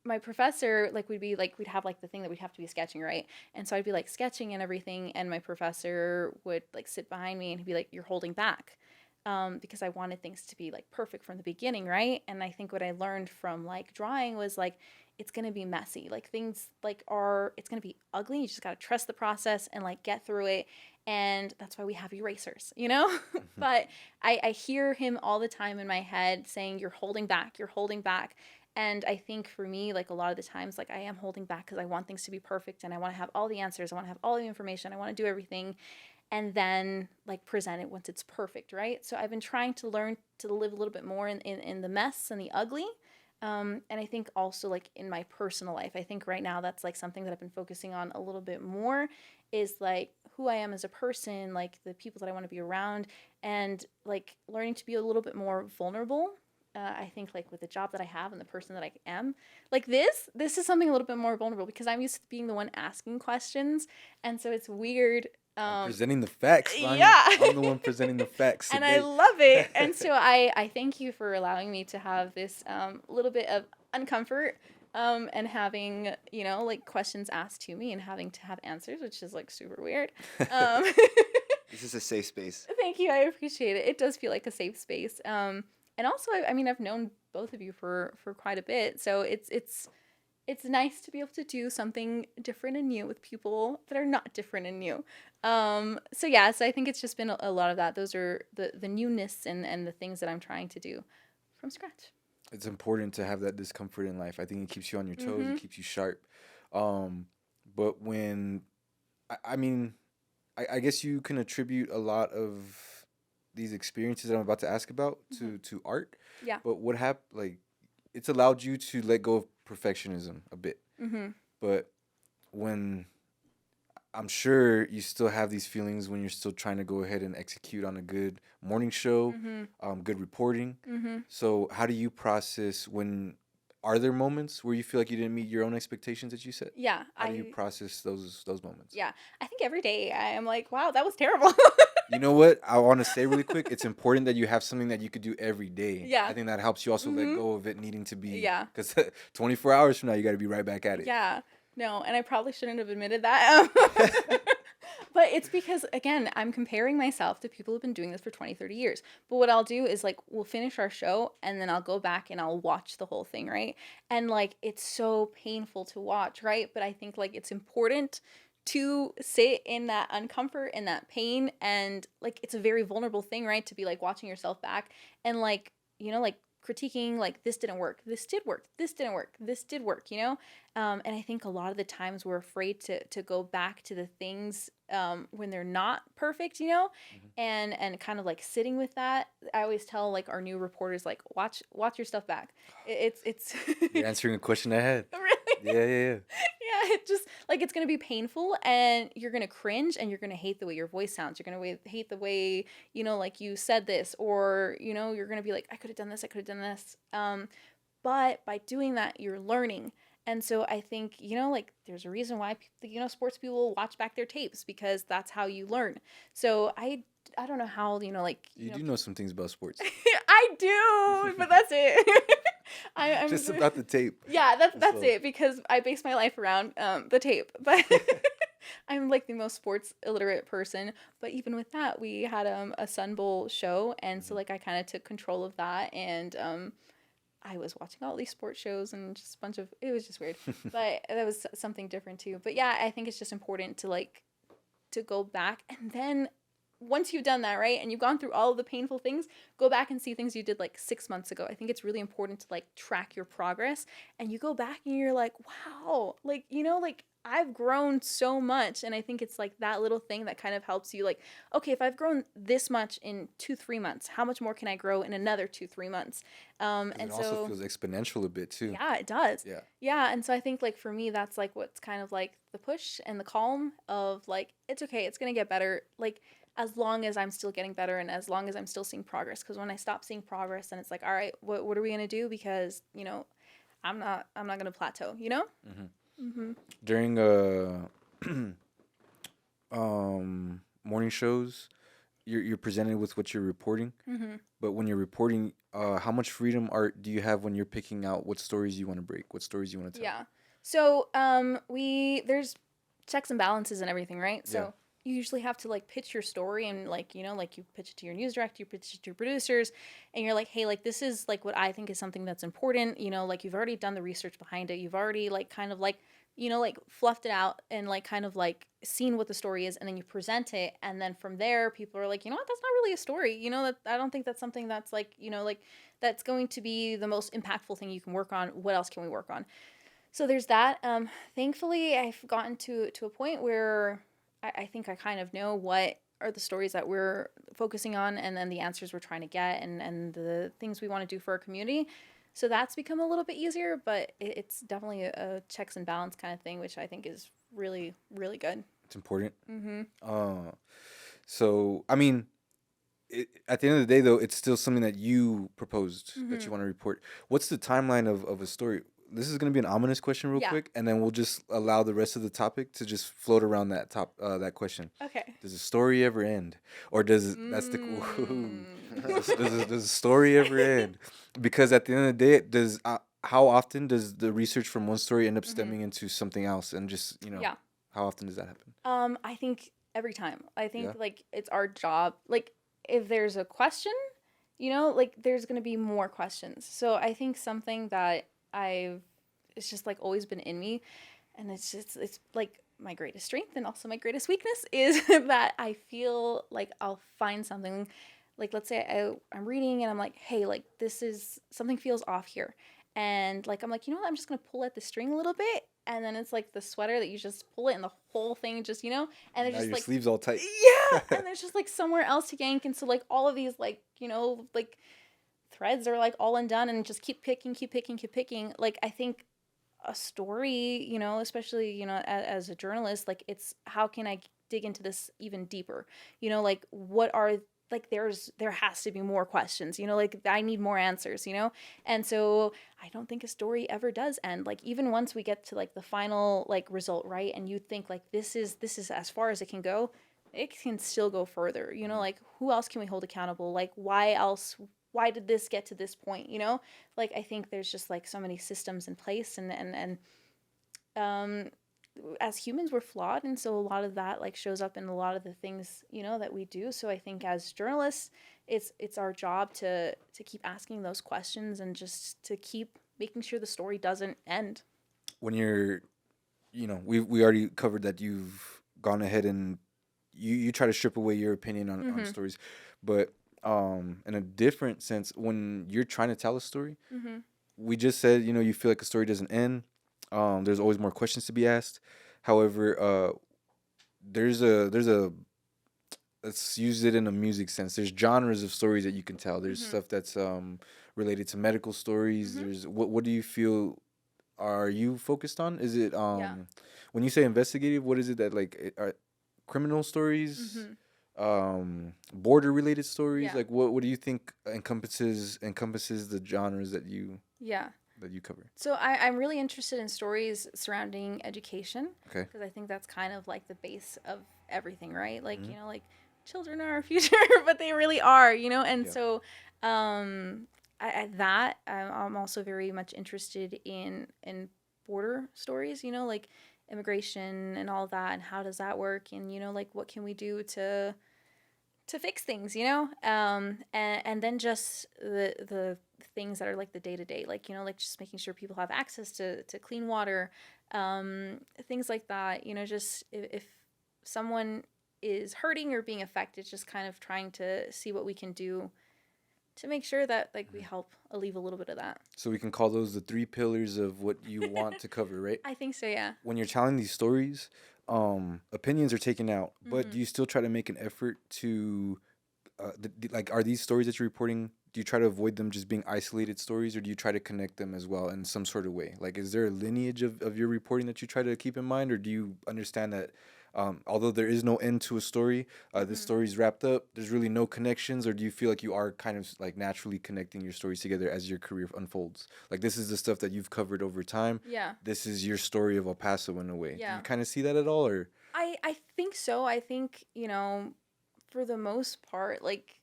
C: my professor, like we'd have like the thing that we'd have to be sketching, right? And so I'd be like sketching and everything, and my professor would like sit behind me and he'd be like, "You're holding back," because I wanted things to be like perfect from the beginning, right? And I think what I learned from like drawing was like it's gonna be messy, like things like it's gonna be ugly. You just gotta trust the process and like get through it. And that's why we have erasers, you know? But I hear him all the time in my head saying, "You're holding back, you're holding back." And I think for me, like a lot of the times, like I am holding back because I want things to be perfect and I want to have all the answers. I want to have all the information. I want to do everything and then like present it once it's perfect, right? So I've been trying to learn to live a little bit more in the mess and the ugly. And I think also like in my personal life, I think right now that's like something that I've been focusing on a little bit more is like who I am as a person, like the people that I want to be around, and like learning to be a little bit more vulnerable. I think like with the job that I have and the person that I am, like this is something a little bit more vulnerable because I'm used to being the one asking questions, and so it's weird.
A: Presenting the facts, Vanya.
C: Yeah,
A: I'm the one presenting the facts
C: and
A: today.
C: I love it. And so I thank you for allowing me to have this little bit of uncomfort, and having like questions asked to me and having to have answers, which is like super weird.
B: This is a safe space.
C: Thank you, I appreciate it. It does feel like a safe space. And also, I mean, I've known both of you for quite a bit, so it's nice to be able to do something different and new with people that are not different and new. So yeah, so I think it's just been a lot of that. Those are the newness and the things that I'm trying to do from scratch.
A: It's important to have that discomfort in life. I think it keeps you on your toes. It keeps you sharp. But when, I mean, I guess you can attribute a lot of these experiences that I'm about to ask about to art.
C: Yeah.
A: But what happened? Like, it's allowed you to let go of perfectionism a bit. But when I'm sure you still have these feelings when you're still trying to go ahead and execute on a good morning show, good reporting. So how do you process are there moments where you feel like you didn't meet your own expectations that you set?
C: Yeah.
A: How do you process those moments?
C: Yeah. I think every day I am like, wow, that was terrible.
A: You know what? I want to say really quick, it's important that you have something that you could do every day.
C: Yeah.
A: I think that helps you also let go of it needing to be.
C: Yeah.
A: Because 24 hours from now, you got to be right back at it.
C: Yeah. No, and I probably shouldn't have admitted that. But it's because, again, I'm comparing myself to people who've been doing this for 20, 30 years. But what I'll do is, like, we'll finish our show, and then I'll go back and I'll watch the whole thing, right? And, like, it's so painful to watch, right? But I think, like, it's important to sit in that uncomfort and that pain. And, like, it's a very vulnerable thing, right? To be, like, watching yourself back and, like, like, critiquing, like, this didn't work, this did work, this didn't work, this did work, and I think a lot of the times we're afraid to go back to the things when they're not perfect, and kind of like sitting with that. I always tell like our new reporters, like, watch your stuff back. It's
A: You're answering a question I had.
C: Really?
A: Yeah.
C: Yeah, it just like it's gonna be painful, and you're gonna cringe, and you're gonna hate the way your voice sounds. You're gonna hate the way like you said this, or you're gonna be like, I could have done this, I could have done this. But by doing that, you're learning. And so I think like there's a reason why sports people watch back their tapes, because that's how you learn. So I don't know how like
A: you do know some things about sports.
C: I do, but that's it. I'm
A: just about the tape.
C: Yeah, that's it, because I base my life around the tape. But I'm like the most sports illiterate person. But even with that, we had a Sun Bowl show, and so like I kind of took control of that, and I was watching all these sports shows and just it was just weird. But that was something different too. But yeah, I think it's just important to go back, and then once you've done that, right, and you've gone through all of the painful things, go back and see things you did like 6 months ago. I think it's really important to like track your progress, and you go back and you're like, wow, like, you know, like I've grown so much. And I think it's like that little thing that kind of helps you, like, okay, if I've grown this much in 2-3 months, how much more can I grow in another 2-3 months?
A: 'Cause
C: And
A: it also
C: so
A: feels exponential a bit too.
C: yeah, it does.
A: Yeah.
C: Yeah, and so I think like for me that's like what's kind of like the push and the calm of like it's okay, it's going to get better. Like as long as I'm still getting better and as long as I'm still seeing progress, because when I stop seeing progress then it's like, all right, what are we going to do, because, you know, I'm not going to plateau, you know?
A: During morning shows, you're presented with what you're reporting. But when you're reporting, how much freedom do you have when you're picking out what stories you want to break, what stories you want to tell?
C: Yeah. So, there's checks and balances and everything, right? So
A: Yeah.
C: you usually have to like pitch your story and like, you know, like you pitch it to your news director, you pitch it to your producers, and you're like, hey, like this is like what I think is something that's important. You know, like you've already done the research behind it. You've already like kind of like, you know, like fluffed it out and like kind of like seen what the story is, and then you present it, and then from there people are like, you know what, that's not really a story. You know, that I don't think that's something that's like, you know, like that's going to be the most impactful thing you can work on. What else can we work on? So there's that. Thankfully, I've gotten to a point where I think I kind of know what are the stories that we're focusing on, and then the answers we're trying to get, and the things we want to do for our community. So that's become a little bit easier, but it's definitely a checks and balance kind of thing, which I think is really, really good.
A: It's important. So I mean, at the end of the day, though, it's still something that you proposed that you want to report. What's the timeline of a story? This is going to be an ominous question, real
C: Yeah.
A: quick, and then we'll just allow the rest of the topic to just float around that question.
C: Okay.
A: Does a story ever end, or that's the does a story ever end? Because at the end of the day, how often does the research from one story end up stemming into something else, and just
C: Yeah.
A: how often does that happen?
C: I think every time. I think
A: Yeah.
C: like it's our job. Like if there's a question, you know, like there's gonna be more questions. So I think something that it's just like always been in me, and it's like my greatest strength and also my greatest weakness is that I feel like I'll find something, like let's say I'm reading and I'm like, hey, like this is something feels off here, and like I'm like, you know what, I'm just gonna pull at the string a little bit, and then it's like the sweater that you just pull it and the whole thing just, you know, and
A: Now
C: there's just
A: your
C: like
A: sleeves all tight.
C: yeah, and there's just like somewhere else to yank, and so like all of these like, you know, like threads are like all undone, and just keep picking, keep picking, keep picking. Like I think a story, you know, especially, you know, as a journalist, like it's how can I dig into this even deeper? You know, like what are like there has to be more questions, you know, like I need more answers, you know? And so I don't think a story ever does end. Like even once we get to like the final like result, right? And you think like this is as far as it can go, it can still go further, you know, like who else can we hold accountable? Like why did this get to this point, you know? Like I think there's just like so many systems in place, and um as humans we're flawed, and so a lot of that like shows up in a lot of the things, you know, that we do. So I think as journalists it's our job to keep asking those questions and just to keep making sure the story doesn't end.
A: When you're, we already covered that you've gone ahead and you try to strip away your opinion on stories, but in a different sense, when you're trying to tell a story, we just said, you feel like a story doesn't end. There's always more questions to be asked. However, there's a let's use it in a music sense. There's genres of stories that you can tell. There's stuff that's related to medical stories. There's what do you feel are you focused on? Is it when you say investigative, what is it that like are criminal stories? Border related stories?
C: Yeah.
A: Like what do you think encompasses the genres that you
C: Yeah.
A: cover?
C: So I'm really interested in stories surrounding education.
A: Okay.
C: Because I think that's kind of like the base of everything, right? Like, you know, like children are our future, but they really are, you know? And so I'm also very much interested in border stories, you know, like immigration and all that, and how does that work? And, you know, like what can we do to fix things, you know, and then just the things that are like the day to day, like, you know, like just making sure people have access to clean water, things like that, you know, just if someone is hurting or being affected, just kind of trying to see what we can do to make sure that like we help alleviate a little bit of that.
A: So we can call those the 3 pillars of what you want to cover, right?
C: I think so, yeah.
A: When you're telling these stories, opinions are taken out, but do you still try to make an effort to, like, are these stories that you're reporting? Do you try to avoid them just being isolated stories, or do you try to connect them as well in some sort of way? Like, is there a lineage of your reporting that you try to keep in mind, or do you understand that although there is no end to a story, this story's wrapped up, there's really no connections, or do you feel like you are kind of like naturally connecting your stories together as your career unfolds? Like, this is the stuff that you've covered over time.
C: Yeah.
A: This is your story of El Paso in a way.
C: Yeah.
A: Do you kind of see that at all, or?
C: I think so. I think, you know, for the most part, like,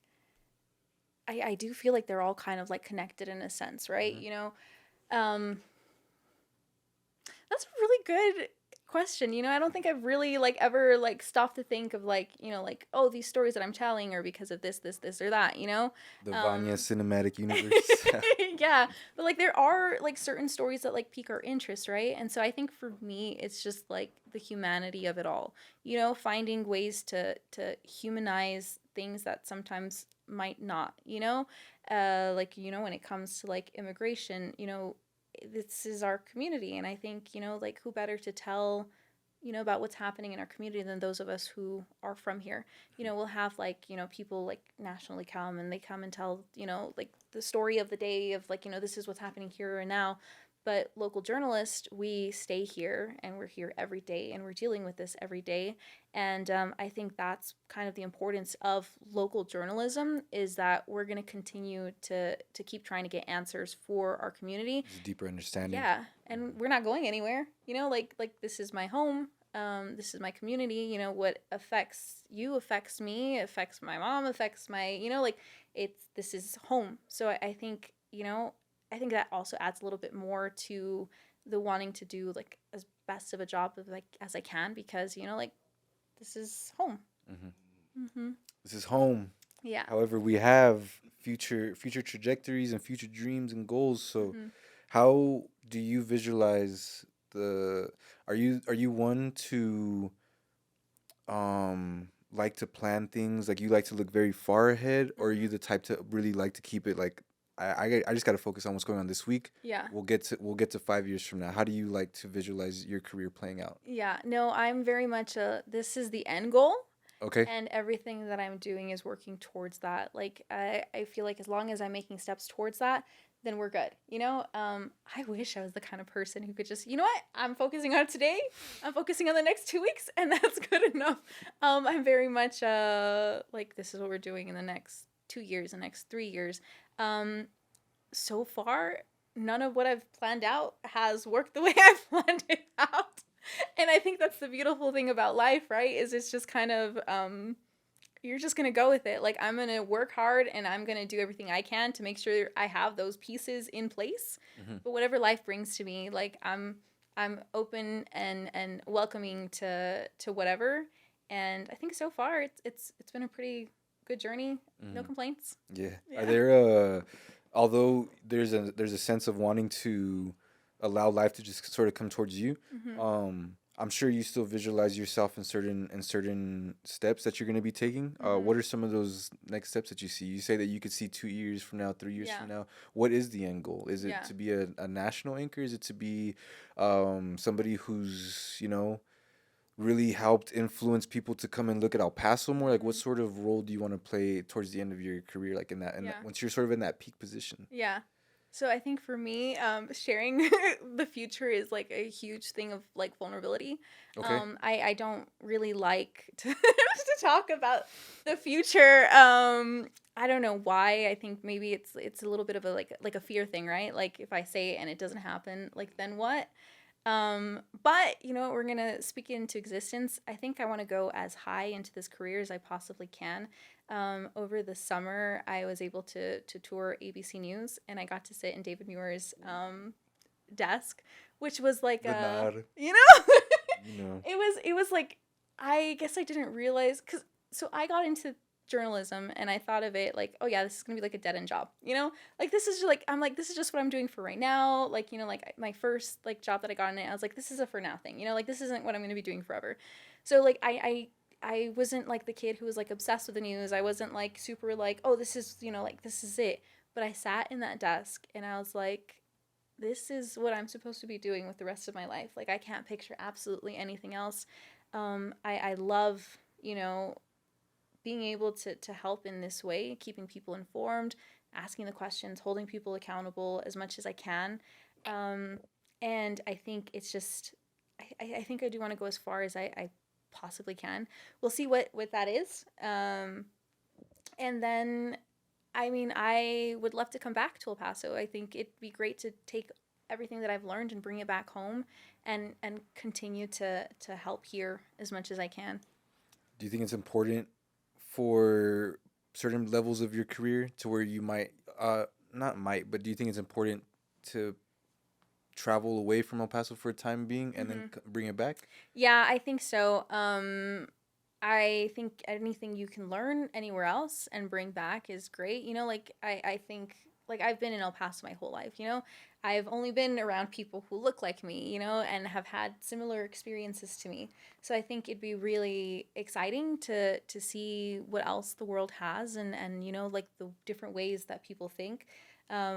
C: I do feel like they're all kind of like connected in a sense, right? You know, that's a really good question. You know, I don't think I've really like ever like stopped to think of like, you know, like, oh, these stories that I'm telling are because of this, or that, you know?
A: The Vania cinematic universe.
C: Yeah, but like there are like certain stories that like pique our interest, right? And so I think for me, it's just like the humanity of it all. You know, finding ways to humanize things that sometimes might not. You know, like, you know, when it comes to like immigration, you know, this is our community, and I think, you know, like, who better to tell, you know, about what's happening in our community than those of us who are from here. You know, we'll have like, you know, people like nationally come and they come and tell, you know, like the story of the day of like, you know, this is what's happening here and now. But local journalists, we stay here and we're here every day and we're dealing with this every day. And I think that's kind of the importance of local journalism, is that we're going to continue to keep trying to get answers for our community.
A: It's a deeper understanding.
C: Yeah, and we're not going anywhere. You know, like this is my home. This is my community. You know, what affects you affects me, affects my mom, affects my, you know, like this is home. So I think, you know, I think that also adds a little bit more to the wanting to do like as best of a job of like as I can, because, you know, like this is home.
A: This is home.
C: Yeah.
A: However, we have future trajectories and future dreams and goals. So how do you visualize are you one to like to plan things, like you like to look very far ahead, or are you the type to really like to keep it like I just got to focus on what's going on this week.
C: Yeah.
A: We'll get to 5 years from now. How do you like to visualize your career playing out?
C: Yeah. No, I'm very much this is the end goal.
A: Okay.
C: And everything that I'm doing is working towards that. Like, I feel like as long as I'm making steps towards that, then we're good. You know, I wish I was the kind of person who could just, you know what, I'm focusing on today. I'm focusing on the next 2 weeks, and that's good enough. I'm very much like, this is what we're doing in the next 2 years, the next 3 years. So far, none of what I've planned out has worked the way I've planned it out. And I think that's the beautiful thing about life, right? Is it's just kind of, you're just going to go with it. Like, I'm going to work hard and I'm going to do everything I can to make sure I have those pieces in place. But whatever life brings to me, like, I'm open and welcoming to whatever. And I think so far it's been a pretty good journey. No complaints.
A: Yeah. Are there although there's a sense of wanting to allow life to just sort of come towards you, I'm sure you still visualize yourself in certain steps that you're going to be taking. What are some of those next steps that you see? You say that you could see 2 years from now, 3 years from now. What is the end goal? Is it to be a national anchor? Is it to be somebody who's, you know, really helped influence people to come and look at El Paso more? Like, what sort of role do you want to play towards the end of your career, like in that once you're sort of in that peak position?
C: Yeah. So I think for me, sharing the future is like a huge thing of like vulnerability.
A: Okay.
C: I don't really like to talk about the future. I don't know why. I think maybe it's a little bit of a like a fear thing, right? Like, if I say it and it doesn't happen, like, then what? But, you know, we're going to speak it into existence. I think I want to go as high into this career as I possibly can. Over the summer, I was able to tour ABC News, and I got to sit in David Muir's desk, which was like, you know,
A: You know.
C: it was like, I guess I didn't realize, so I got into journalism and I thought of it like, oh yeah, this is gonna be like a dead end job, you know, like this is just like, I'm like, this is just what I'm doing for right now, like, you know, like my first like job that I got in it, I was like, this is a for now thing, you know, like this isn't what I'm gonna be doing forever. So like I I wasn't like the kid who was like obsessed with the news. I wasn't like super like, oh, this is, like this is it. But I sat in that desk and I was like, this is what I'm supposed to be doing with the rest of my life. Like, I can't picture absolutely anything else. I love, being able to help in this way, keeping people informed, asking the questions, holding people accountable as much as I can. And I think it's just, I think I do want to go as far as I possibly can. We'll see what that is. And then, I mean, I would love to come back to El Paso. I think it'd be great to take everything that I've learned and bring it back home and continue to help here as much as I can.
A: Do you think it's important for certain levels of your career to where you might, not might, but do you think it's important to travel away from El Paso for a time being and then bring it back?
C: Yeah, I think so. I think anything you can learn anywhere else and bring back is great. Like I think like I've been in El Paso my whole life, I've only been around people who look like me, and have had similar experiences to me. So I think it'd be really exciting to see what else the world has and like the different ways that people think.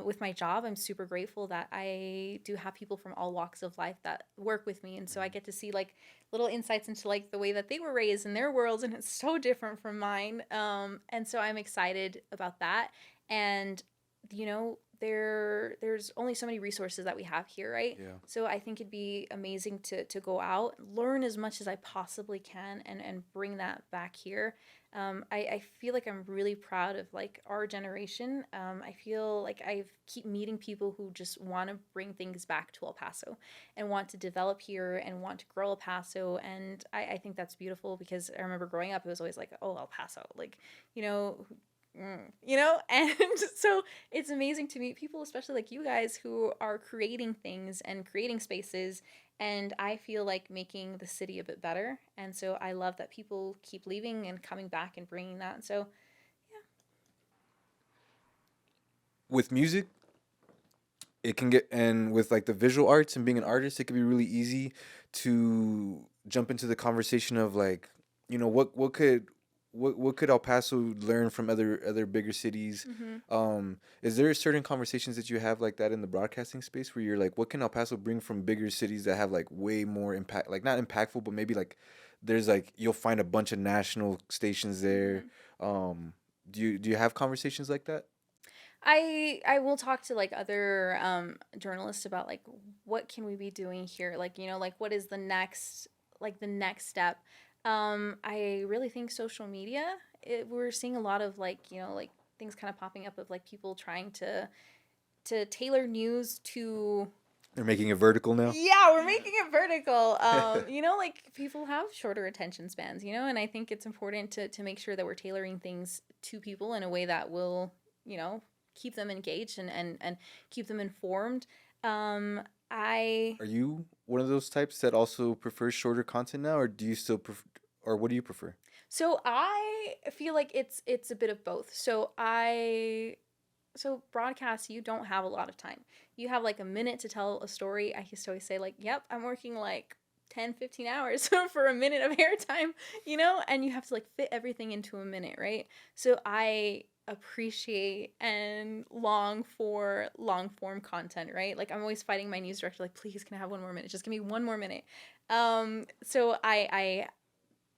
C: With my job, I'm super grateful that I do have people from all walks of life that work with me. And so I get to see like little insights into like the way that they were raised in their worlds. And it's so different from mine. And so I'm excited about that. And, there's only so many resources that we have here, right?
A: Yeah.
C: So I think it'd be amazing to go out, learn as much as I possibly can and bring that back here. I feel like I'm really proud of like our generation. I feel like I keep meeting people who just want to bring things back to El Paso and want to develop here and want to grow El Paso. And I think that's beautiful because I remember growing up, it was always like, oh, El Paso, like, and so it's amazing to meet people, especially like you guys who are creating things and creating spaces. And I feel like making the city a bit better. And so I love that people keep leaving and coming back and bringing that. So, yeah.
A: With music, it can get, and with like the visual arts and being an artist, it can be really easy to jump into the conversation of like, what could El Paso learn from other bigger cities? Is there certain conversations that you have like that in the broadcasting space where you're like, what can El Paso bring from bigger cities that have like way more impact, like not impactful, but maybe like there's like you'll find a bunch of national stations there. Do you have conversations like that?
C: I will talk to like other journalists about like what can we be doing here, like like what is the next step. I really think social media, we're seeing a lot of like like things kind of popping up of like people trying to tailor news to.
A: They're making it vertical now.
C: Yeah, we're making it vertical. Like people have shorter attention spans, and I think it's important to make sure that we're tailoring things to people in a way that will, keep them engaged and keep them informed. I
A: Are you one of those types that also prefers shorter content now, or do you still or what do you prefer?
C: So I feel like it's a bit of both. So broadcast, you don't have a lot of time. You have like a minute to tell a story. I used to always say like, yep, I'm working like 10, 15 hours for a minute of airtime, and you have to like fit everything into a minute, right? So I appreciate and long for long form content, right? Like I'm always fighting my news director, like, please, can I have one more minute? Just give me one more minute. So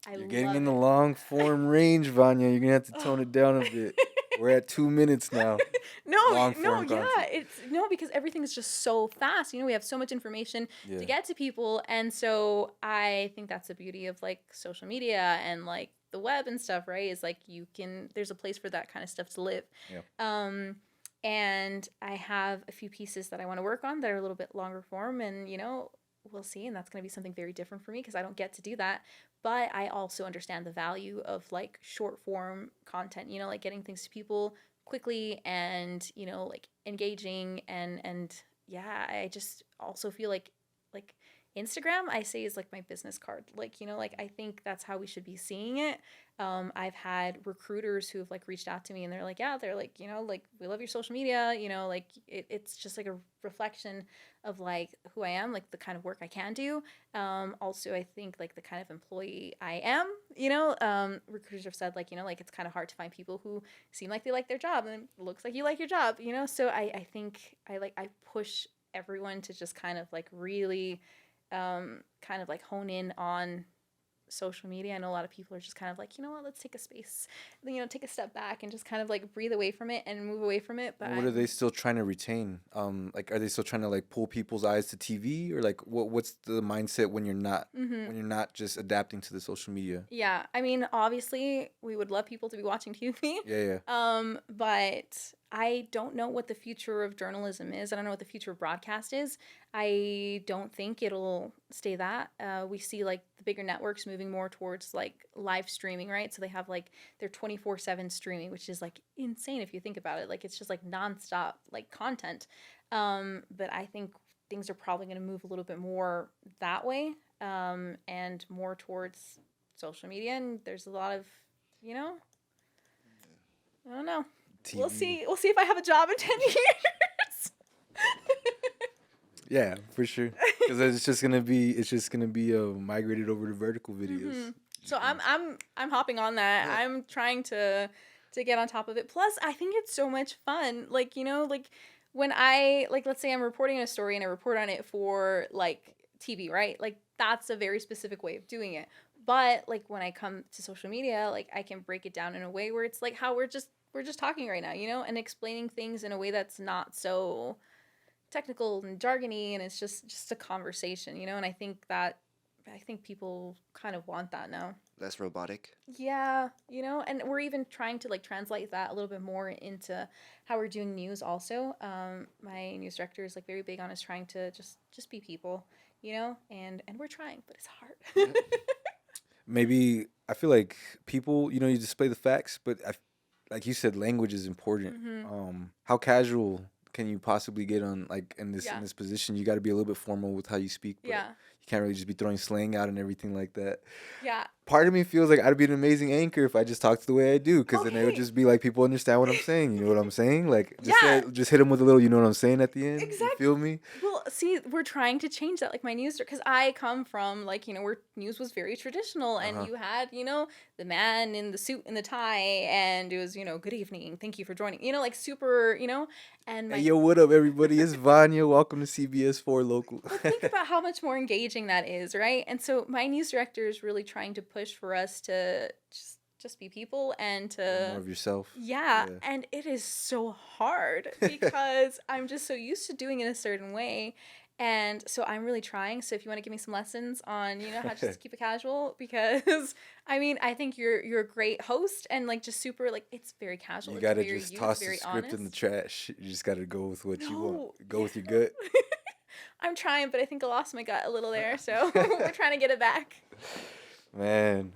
A: You're getting
C: love
A: in the
C: it.
A: long form range, Vanya. You're gonna have to tone it down a bit. We're at 2 minutes now.
C: No,
A: Long
C: no,
A: form
C: yeah,
A: content.
C: it's no, because everything is just so fast. We have so much information
A: Yeah.
C: to get to people, and so I think that's the beauty of like social media and like the web and stuff, right? Is like there's a place for that kind of stuff to live.
A: Yeah.
C: And I have a few pieces that I want to work on that are a little bit longer form, and we'll see, and that's going to be something very different for me because I don't get to do that. But I also understand the value of like short form content, like getting things to people quickly and, like engaging and yeah, I just also feel like Instagram, I say, is like my business card. Like, you know, like I think that's how we should be seeing it. I've had recruiters who have like reached out to me and they're like, yeah, they're like, you know, like we love your social media, you know, like it's just like a reflection of like who I am, like the kind of work I can do. Also, I think like the kind of employee I am, you know, recruiters have said like, you know, like it's kind of hard to find people who seem like they like their job and it looks like you like your job, you know? So I think I push everyone to just kind of like really kind of like hone in on social media. I know a lot of people are just kind of like, you know what, let's take a space, you know, take a step back and just kind of like breathe away from it and move away from it. But
A: What are they still trying to retain? Like, are they still trying to like pull people's eyes to TV, or like what's the mindset when you're not just adapting to the social media?
C: yeah, I mean, obviously, we would love people to be watching TV.
A: Yeah, yeah.
C: But I don't know what the future of journalism is. I don't know what the future of broadcast is. I don't think it'll stay that. We see like the bigger networks moving more towards like live streaming, right? So they have like their 24/7 streaming, which is like insane if you think about it. Like it's just like nonstop like content. But I think things are probably going to move a little bit more that way, and more towards social media. And there's a lot of, you know, I don't know. We'll
A: TV.
C: see. We'll see if I have a job in 10 years.
A: Yeah, for sure. Because it's just gonna be migrated over to vertical videos.
C: So I'm hopping on that.
B: Yeah.
C: I'm trying to get on top of it. Plus, I think it's so much fun. Like, you know, like when I like let's say I'm reporting a story and I report on it for like TV, right? Like that's a very specific way of doing it. But like when I come to social media, like I can break it down in a way where it's like how we're just talking right now, you know, and explaining things in a way that's not so technical and jargony, and it's just a conversation, you know. And I think people kind of want that now.
B: Less robotic.
C: Yeah, you know, and we're even trying to like translate that a little bit more into how we're doing news also. My news director is like very big on us trying to just be people, you know, and we're trying, but it's hard.
A: Maybe I feel like people, you display the facts, but like you said, language is important. How casual can you possibly get on like in
C: Yeah.
A: this position? You got to be a little bit formal with how you speak, but
C: Yeah.
A: you can't really just be throwing slang out and everything like that.
C: Yeah.
A: Part of me feels like I'd be an amazing anchor if I just talked the way I do, because then it would
C: Okay.
A: just be like people understand what I'm saying. You know what I'm saying? Like
C: Yeah.
A: just hit them with a little, you know what I'm saying at the end. You
C: Exactly.
A: feel me?
C: Well, see, we're trying to change that. Like my news, because I come from like, you know, where news was very traditional, and you had, you know, the man in the suit and the tie, and it was, you know, good evening, thank you for joining, you know, like super, you know, and
A: Hey,
C: my
A: yo, what up, everybody? It's Vanya. Welcome to CBS4 Local.
C: But think about how much more engaging that is, right? And so my news director is really trying to push for us to just be people and
A: More
C: to
A: of yourself.
C: yeah,
A: Yeah.
C: and it is so hard because I'm just so used to doing it a certain way. And so I'm really trying. So if you want to give me some lessons on, you know, how just to keep it casual, because I mean, I think you're a great host and like just super like it's very casual.
A: You
C: It's
A: gotta
C: very
A: just
C: you, it's
A: toss the
C: very
A: script in the
C: honest.
A: trash. You just gotta go with what you
C: No,
A: want. Go with your
C: yeah.
A: gut.
C: I'm trying, but I think I lost my gut a little there, so we're trying to get it back.
A: Man,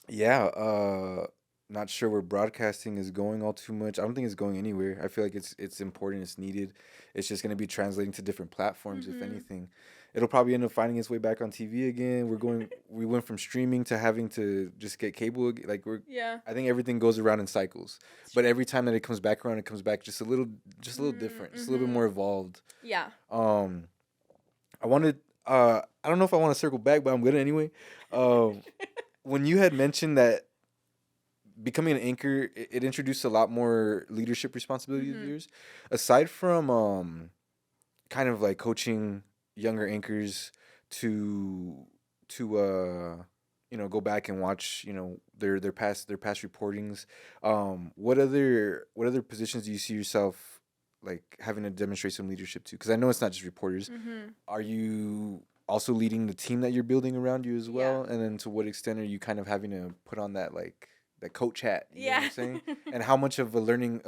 A: yeah, not sure where broadcasting is going all too much. I don't think it's going anywhere. I feel like it's important, it's needed. It's just gonna be translating to different platforms, if anything. It'll probably end up finding its way back on TV again. We went from streaming to having to just get cable. Like
C: Yeah.
A: I think everything goes around in cycles. But every time that it comes back around, it comes back just a little different, just a little bit more evolved.
C: Yeah.
A: Um, I wanted, I don't know if I want to circle back, but I'm gonna anyway. When you had mentioned that becoming an anchor, it introduced a lot more leadership responsibilities of yours. Aside from kind of like coaching younger anchors to go back and watch their past reportings. What other positions do you see yourself like having to demonstrate some leadership to? Because I know it's not just reporters. Are you also leading the team that you're building around you as well? And then to what extent are you kind of having to put on that like that coach hat? You know what I'm saying? And how much of a learning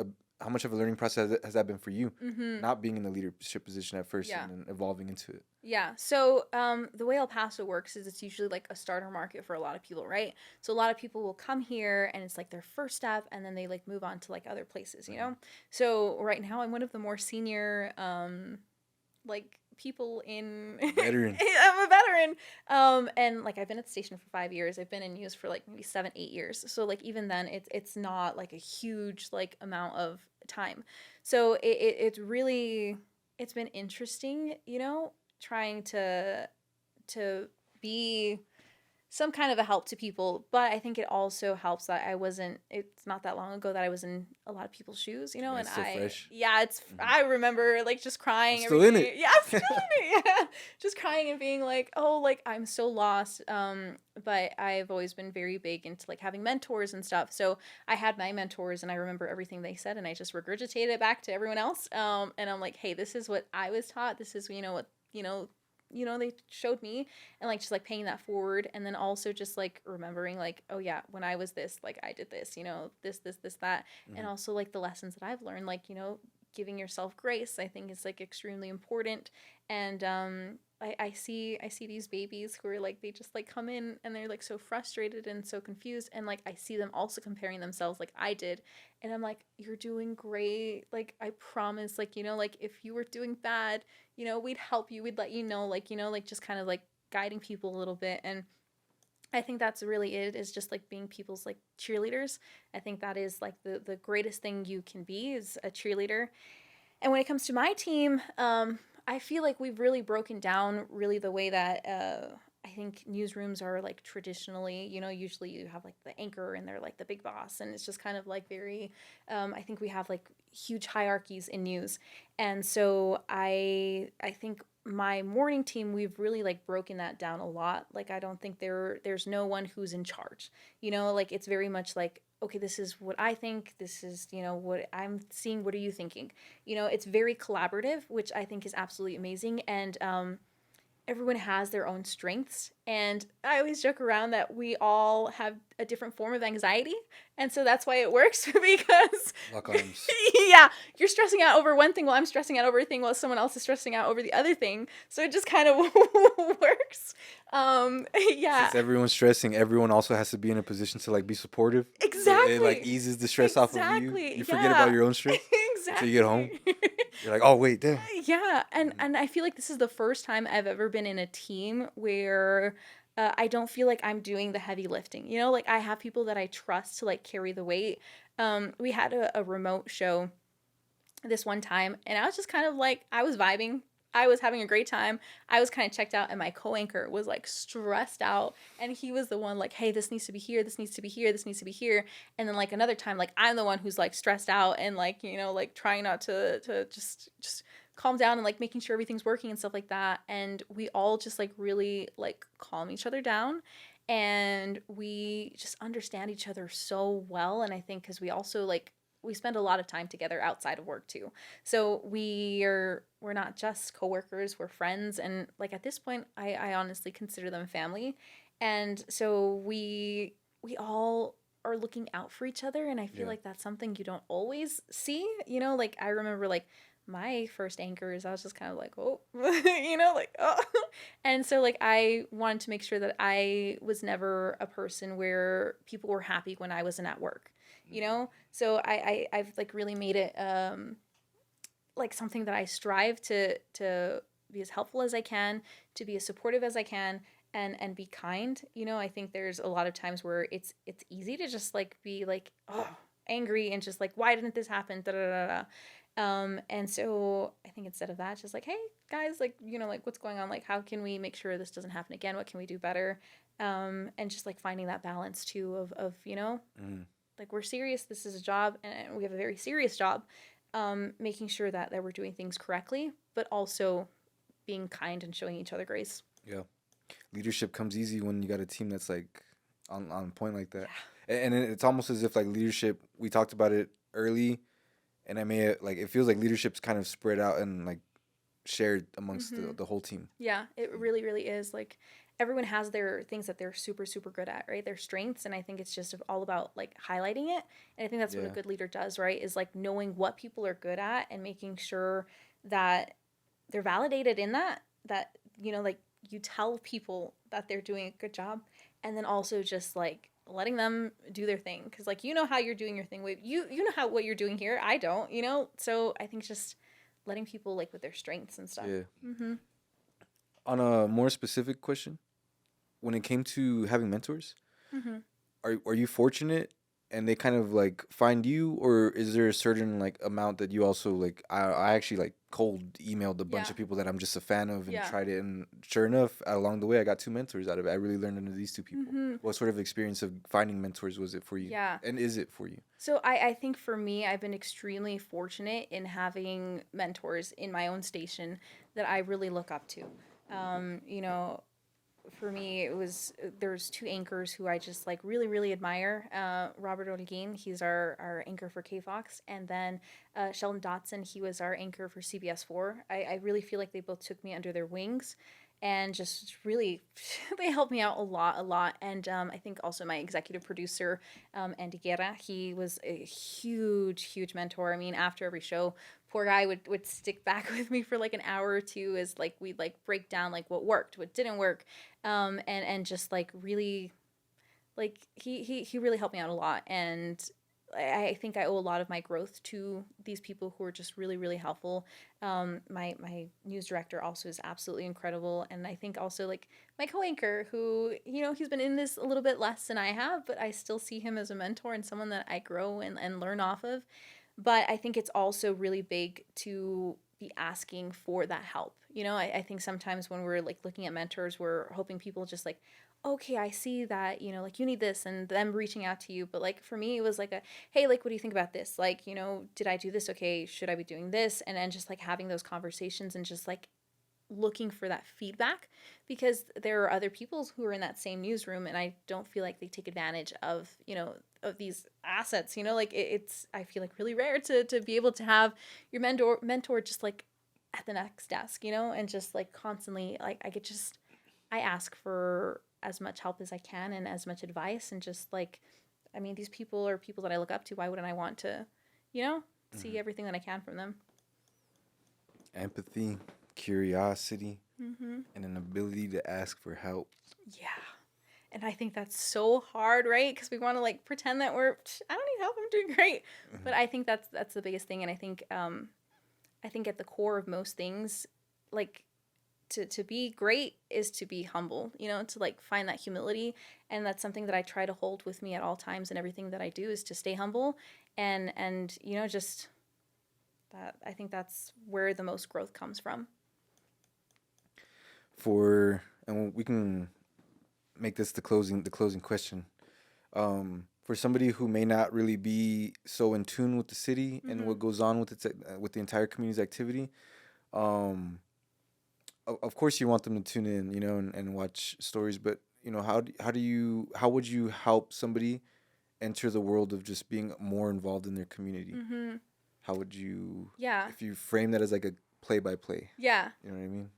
A: process has that been for you? Not being in the leadership position at first
C: Yeah.
A: and then evolving into it.
C: Yeah. So the way El Paso works is it's usually like a starter market for a lot of people, right? So a lot of people will come here and it's like their first step, and then they like move on to like other places, you know? So right now I'm one of the more senior like people in
A: Veteran.
C: I'm a veteran. And like I've been at the station for 5 years. I've been in news for like maybe 7-8 years. So like even then it's not like a huge like amount of time. So it's really it's been interesting, trying to be some kind of a help to people, but I think it also helps that it's not that long ago that I was in a lot of people's shoes,
A: Yeah,
C: and
A: it's still fresh.
C: I remember like just crying
A: I'm
C: every
A: still in
C: day.
A: it.
C: Yeah, I'm still in it. Yeah. Just crying and being like, oh, like I'm so lost. But I've always been very big into like having mentors and stuff. So I had my mentors and I remember everything they said and I just regurgitated it back to everyone else. And I'm like, hey, this is what I was taught. This is, what, they showed me, and like just like paying that forward, and then also just like remembering like, oh yeah, when I was this, like I did this, this that, and also like the lessons that I've learned, like giving yourself grace, I think is like extremely important. And I see these babies who are like, they just like come in and they're like so frustrated and so confused, and like I see them also comparing themselves like I did, and I'm like, you're doing great, like I promise, like like if you were doing bad, we'd help you, we'd let you know, like like just kind of like guiding people a little bit. And I think that's really it, is just like being people's like cheerleaders. I think that is like the greatest thing you can be, is a cheerleader. And when it comes to my team, I feel like we've really broken down really the way that I think newsrooms are like traditionally, usually you have like the anchor and they're like the big boss, and it's just kind of like very, I think we have like huge hierarchies in news. And so I think my morning team, we've really like broken that down a lot. Like I don't think there's no one who's in charge, like it's very much like, okay, this is what I think, this is what I'm seeing, what are you thinking. It's very collaborative, which I think is absolutely amazing. And everyone has their own strengths, and I always joke around that we all have a different form of anxiety, and so that's why it works. Because
A: Lock arms.
C: yeah, you're stressing out over one thing while I'm stressing out over a thing while someone else is stressing out over the other thing, so it just kind of works. Yeah,
A: Since everyone's stressing, everyone also has to be in a position to like be supportive.
C: exactly.
A: So it like eases the stress off of you.
C: Exactly.
A: You forget about your own stress
C: Exactly.
A: until you get home. You're like, oh wait, damn.
C: Yeah, and I feel like this is the first time I've ever been in a team where I don't feel like I'm doing the heavy lifting. Like I have people that I trust to like carry the weight. We had a remote show this one time, and I was just kind of like, I was vibing. I was having a great time. I was kind of checked out, and my co-anchor was like stressed out, and he was the one like, hey, this needs to be here, this needs to be here, this needs to be here. And then like another time, like I'm the one who's like stressed out and like, like trying not to just calm down and like making sure everything's working and stuff like that. And we all just like really like calm each other down, and we just understand each other so well. And I think because we also like, we spend a lot of time together outside of work too. So we're not just coworkers, we're friends. And like at this point, I honestly consider them family. And so we all are looking out for each other. And I feel like that's something you don't always see, like I remember like my first anchors, I was just kind of like, oh, like, oh. And so like I wanted to make sure that I was never a person where people were happy when I wasn't at work. So I've like really made it like something that I strive to be as helpful as I can, to be as supportive as I can, and be kind. I think there's a lot of times where it's easy to just like be like, oh, angry and just like, why didn't this happen, da da da da. And so I think instead of that, just like, hey guys, like, like what's going on? Like, how can we make sure this doesn't happen again? What can we do better? And just like finding that balance too of like we're serious. This is a job, and we have a very serious job. Making sure that we're doing things correctly, but also being kind and showing each other grace.
A: Yeah, leadership comes easy when you got a team that's like on point like that. Yeah. And it's almost as if like leadership. We talked about it early, and I may like it feels like leadership's kind of spread out and like shared amongst the whole team.
C: Yeah, it really, really is. Like everyone has their things that they're super, super good at, right? Their strengths. And I think it's just all about like highlighting it. And I think that's what a good leader does, right? Is like knowing what people are good at and making sure that they're validated in that, like you tell people that they're doing a good job, and then also just like letting them do their thing. Cause like, how you're doing your thing with you know what you're doing here. I don't, so I think just letting people like with their strengths and stuff.
A: Yeah.
C: Mm-hmm.
A: On a more specific question, when it came to having mentors,
C: Mm-hmm.
A: are you fortunate and they kind of like find you, or is there a certain like amount that you also like? I actually like cold emailed a bunch
C: Yeah.
A: of people that I'm just a fan of and
C: Yeah.
A: tried it, and sure enough, along the way, I got two mentors out of it. I really learned under these two people.
C: Mm-hmm.
A: What sort of experience of finding mentors was it for you?
C: Yeah.
A: And is it for you?
C: So I think for me, I've been extremely fortunate in having mentors in my own station that I really look up to. You know, for me, it was there's two anchors who I just like really, really admire. Robert O'Degain, he's our anchor for KFOX, and then Sheldon Dotson, he was our anchor for CBS4. I really feel like they both took me under their wings and just really they helped me out a lot. And I think also my executive producer, Andy Guerra, he was a huge mentor. I mean, after every show, poor guy would stick back with me for like an hour or two as like we'd like break down like what worked, what didn't work, and just like really like he really helped me out a lot. And I think I owe a lot of my growth to these people who are just really, really helpful. My news director also is absolutely incredible, and I think also like my co-anchor, who he's been in this a little bit less than I have, but I still see him as a mentor and someone that I grow and learn off of. But I think it's also really big to be asking for that help. I think sometimes when we're like looking at mentors, we're hoping people just like, okay, I see that, like you need this, and them reaching out to you. But like for me, it was like hey, like, what do you think about this? Like, did I do this? Okay, should I be doing this? And then just like having those conversations and just like looking for that feedback, because there are other people who are in that same newsroom, and I don't feel like they take advantage of, of these assets, like it's, I feel like really rare to be able to have your mentor just like at the next desk, and just like constantly, like I ask for as much help as I can and as much advice, and just like, I mean, these people are people that I look up to. Why wouldn't I want to, see everything that I can from them?
A: Empathy, curiosity,
C: Mm-hmm.
A: and an ability to ask for help.
C: Yeah. And I think that's so hard, right? Because we want to like pretend that I don't need help, I'm doing great. But I think that's the biggest thing. And I think at the core of most things, like to be great is to be humble, to like find that humility. And that's something that I try to hold with me at all times, and everything that I do is to stay humble and just that. I think that's where the most growth comes from.
A: And we can make this the closing question. For somebody who may not really be so in tune with the city and what goes on with with the entire community's activity, of course you want them to tune in, and watch stories. But how would you help somebody enter the world of just being more involved in their community?
C: Mm-hmm.
A: How would you?
C: Yeah.
A: If you frame that as like a play-by-play.
C: Yeah.
A: You know what I mean?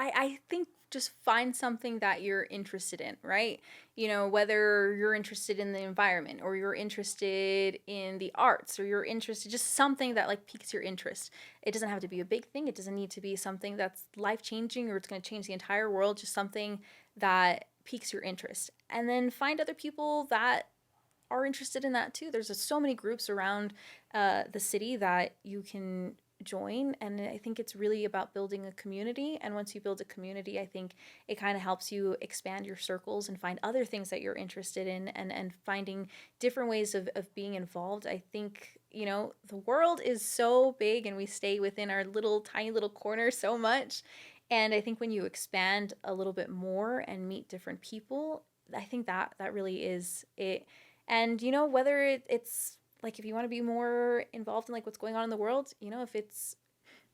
C: I think just find something that you're interested in, right? Whether you're interested in the environment, or you're interested in the arts, or you're interested, just something that like piques your interest. It doesn't have to be a big thing. It doesn't need to be something that's life-changing or it's going to change the entire world. Just something that piques your interest. And then find other people that are interested in that too. There's just so many groups around the city that you can join, and I think it's really about building a community. And once you build a community, I think it kind of helps you expand your circles and find other things that you're interested in, and finding different ways of being involved. I think the world is so big, and we stay within our little tiny little corner so much. And I think when you expand a little bit more and meet different people, I think that really is it. And whether it's like, if you want to be more involved in like what's going on in the world, if it's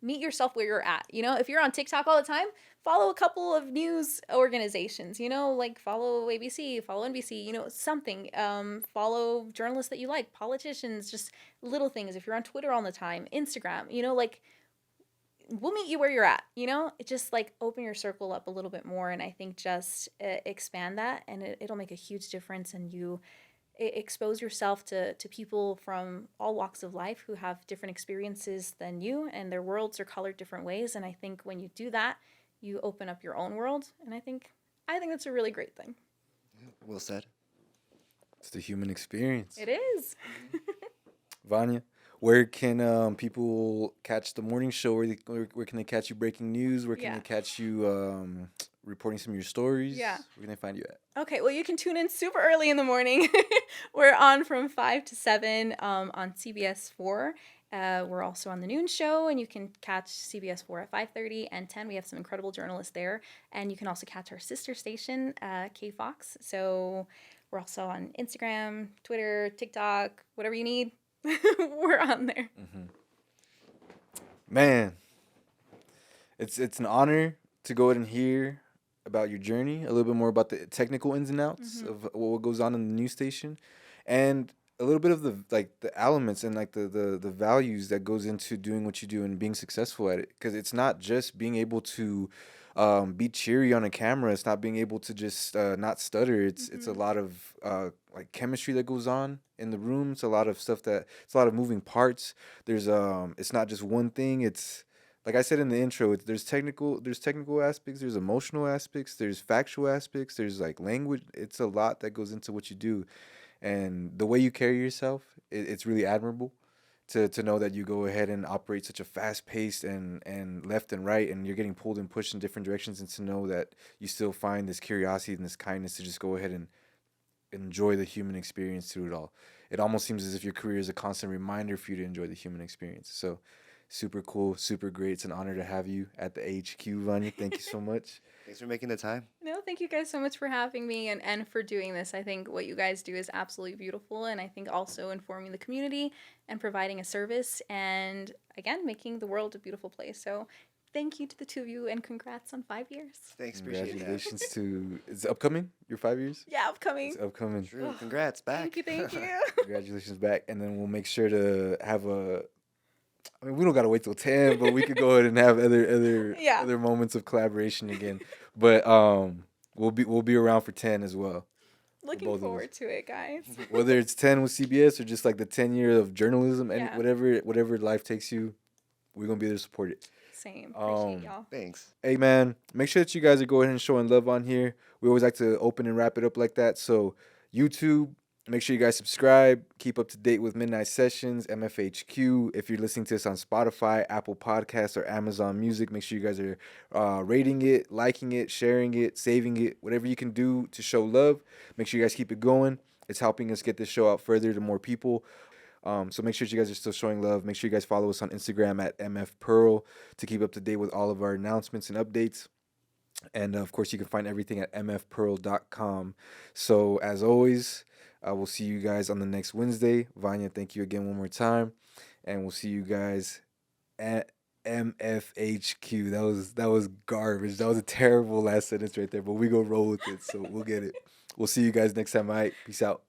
C: meet yourself where you're at, if you're on TikTok all the time, follow a couple of news organizations, like follow ABC, follow NBC, something, follow journalists that you like, politicians, just little things. If you're on Twitter all the time, Instagram, like we'll meet you where you're at, it just like open your circle up a little bit more. And I think just expand that, and it'll make a huge difference. And you expose yourself to people from all walks of life who have different experiences than you, and their worlds are colored different ways. And I think when you do that, you open up your own world. And I think that's a really great thing.
B: Well said.
A: It's the human experience.
C: It is.
A: Vania, Where can people catch the morning show? Where can they catch you breaking news? Where can they catch you reporting some of your stories?
C: Yeah.
A: Where can they find you at?
C: Okay, well, you can tune in super early in the morning. We're on from 5 to 7 on CBS 4. We're also on the noon show, and you can catch CBS 4 at 5:30 and 10. We have some incredible journalists there. And you can also catch our sister station, K Fox. So we're also on Instagram, Twitter, TikTok, whatever you need. We're on there.
A: Man, it's an honor to go ahead and hear about your journey, a little bit more about the technical ins and outs of what goes on in the news station, and a little bit of the elements and the values that goes into doing what you do and being successful at it. Because it's not just being able to be cheery on a camera. It's not being able to just not stutter. It's a lot of like chemistry that goes on in the room. It's a lot of stuff it's a lot of moving parts. It's not just one thing. It's like I said in the intro, there's technical aspects, there's emotional aspects, there's factual aspects, there's like language. It's a lot that goes into what you do, and the way you carry yourself, it's really admirable. To know that you go ahead and operate such a fast paced and left and right, and you're getting pulled and pushed in different directions, and to know that you still find this curiosity and this kindness to just go ahead and enjoy the human experience through it all. It almost seems as if your career is a constant reminder for you to enjoy the human experience. So super cool, super great. It's an honor to have you at the HQ, Vanya. Thank you so much.
B: Thanks for making the time.
C: No, thank you guys so much for having me and for doing this. I think what you guys do is absolutely beautiful, and I think also informing the community and providing a service and, again, making the world a beautiful place. So thank you to the two of you, and congrats on 5 years.
B: Thanks, appreciate that.
A: Congratulations to... It's upcoming? Your 5 years?
C: Yeah, upcoming.
A: It's upcoming.
B: True. Congrats, back.
C: Thank you.
A: Congratulations back. And then we'll make sure to have I mean, we don't gotta wait till 10, but we could go ahead and have other moments of collaboration again. But we'll be around for 10 as well.
C: Looking forward to it, guys.
A: Whether it's 10 with CBS or just like the 10 year of journalism and whatever life takes you, we're gonna be there to support it.
C: Same. Appreciate y'all.
B: Thanks.
A: Hey man, make sure that you guys are going ahead and showing love on here. We always like to open and wrap it up like that. So YouTube, make sure you guys subscribe. Keep up to date with Midnight Sessions, MFHQ. If you're listening to this on Spotify, Apple Podcasts, or Amazon Music, make sure you guys are rating it, liking it, sharing it, saving it, whatever you can do to show love. Make sure you guys keep it going. It's helping us get this show out further to more people. So make sure you guys are still showing love. Make sure you guys follow us on Instagram at MFPearl to keep up to date with all of our announcements and updates. And of course, you can find everything at mfpearl.com. So as always, we'll see you guys on the next Wednesday. Vanya, thank you again one more time. And we'll see you guys at MFHQ. That was garbage. That was a terrible last sentence right there, but we go roll with it. So we'll get it. We'll see you guys next time. All right. Peace out.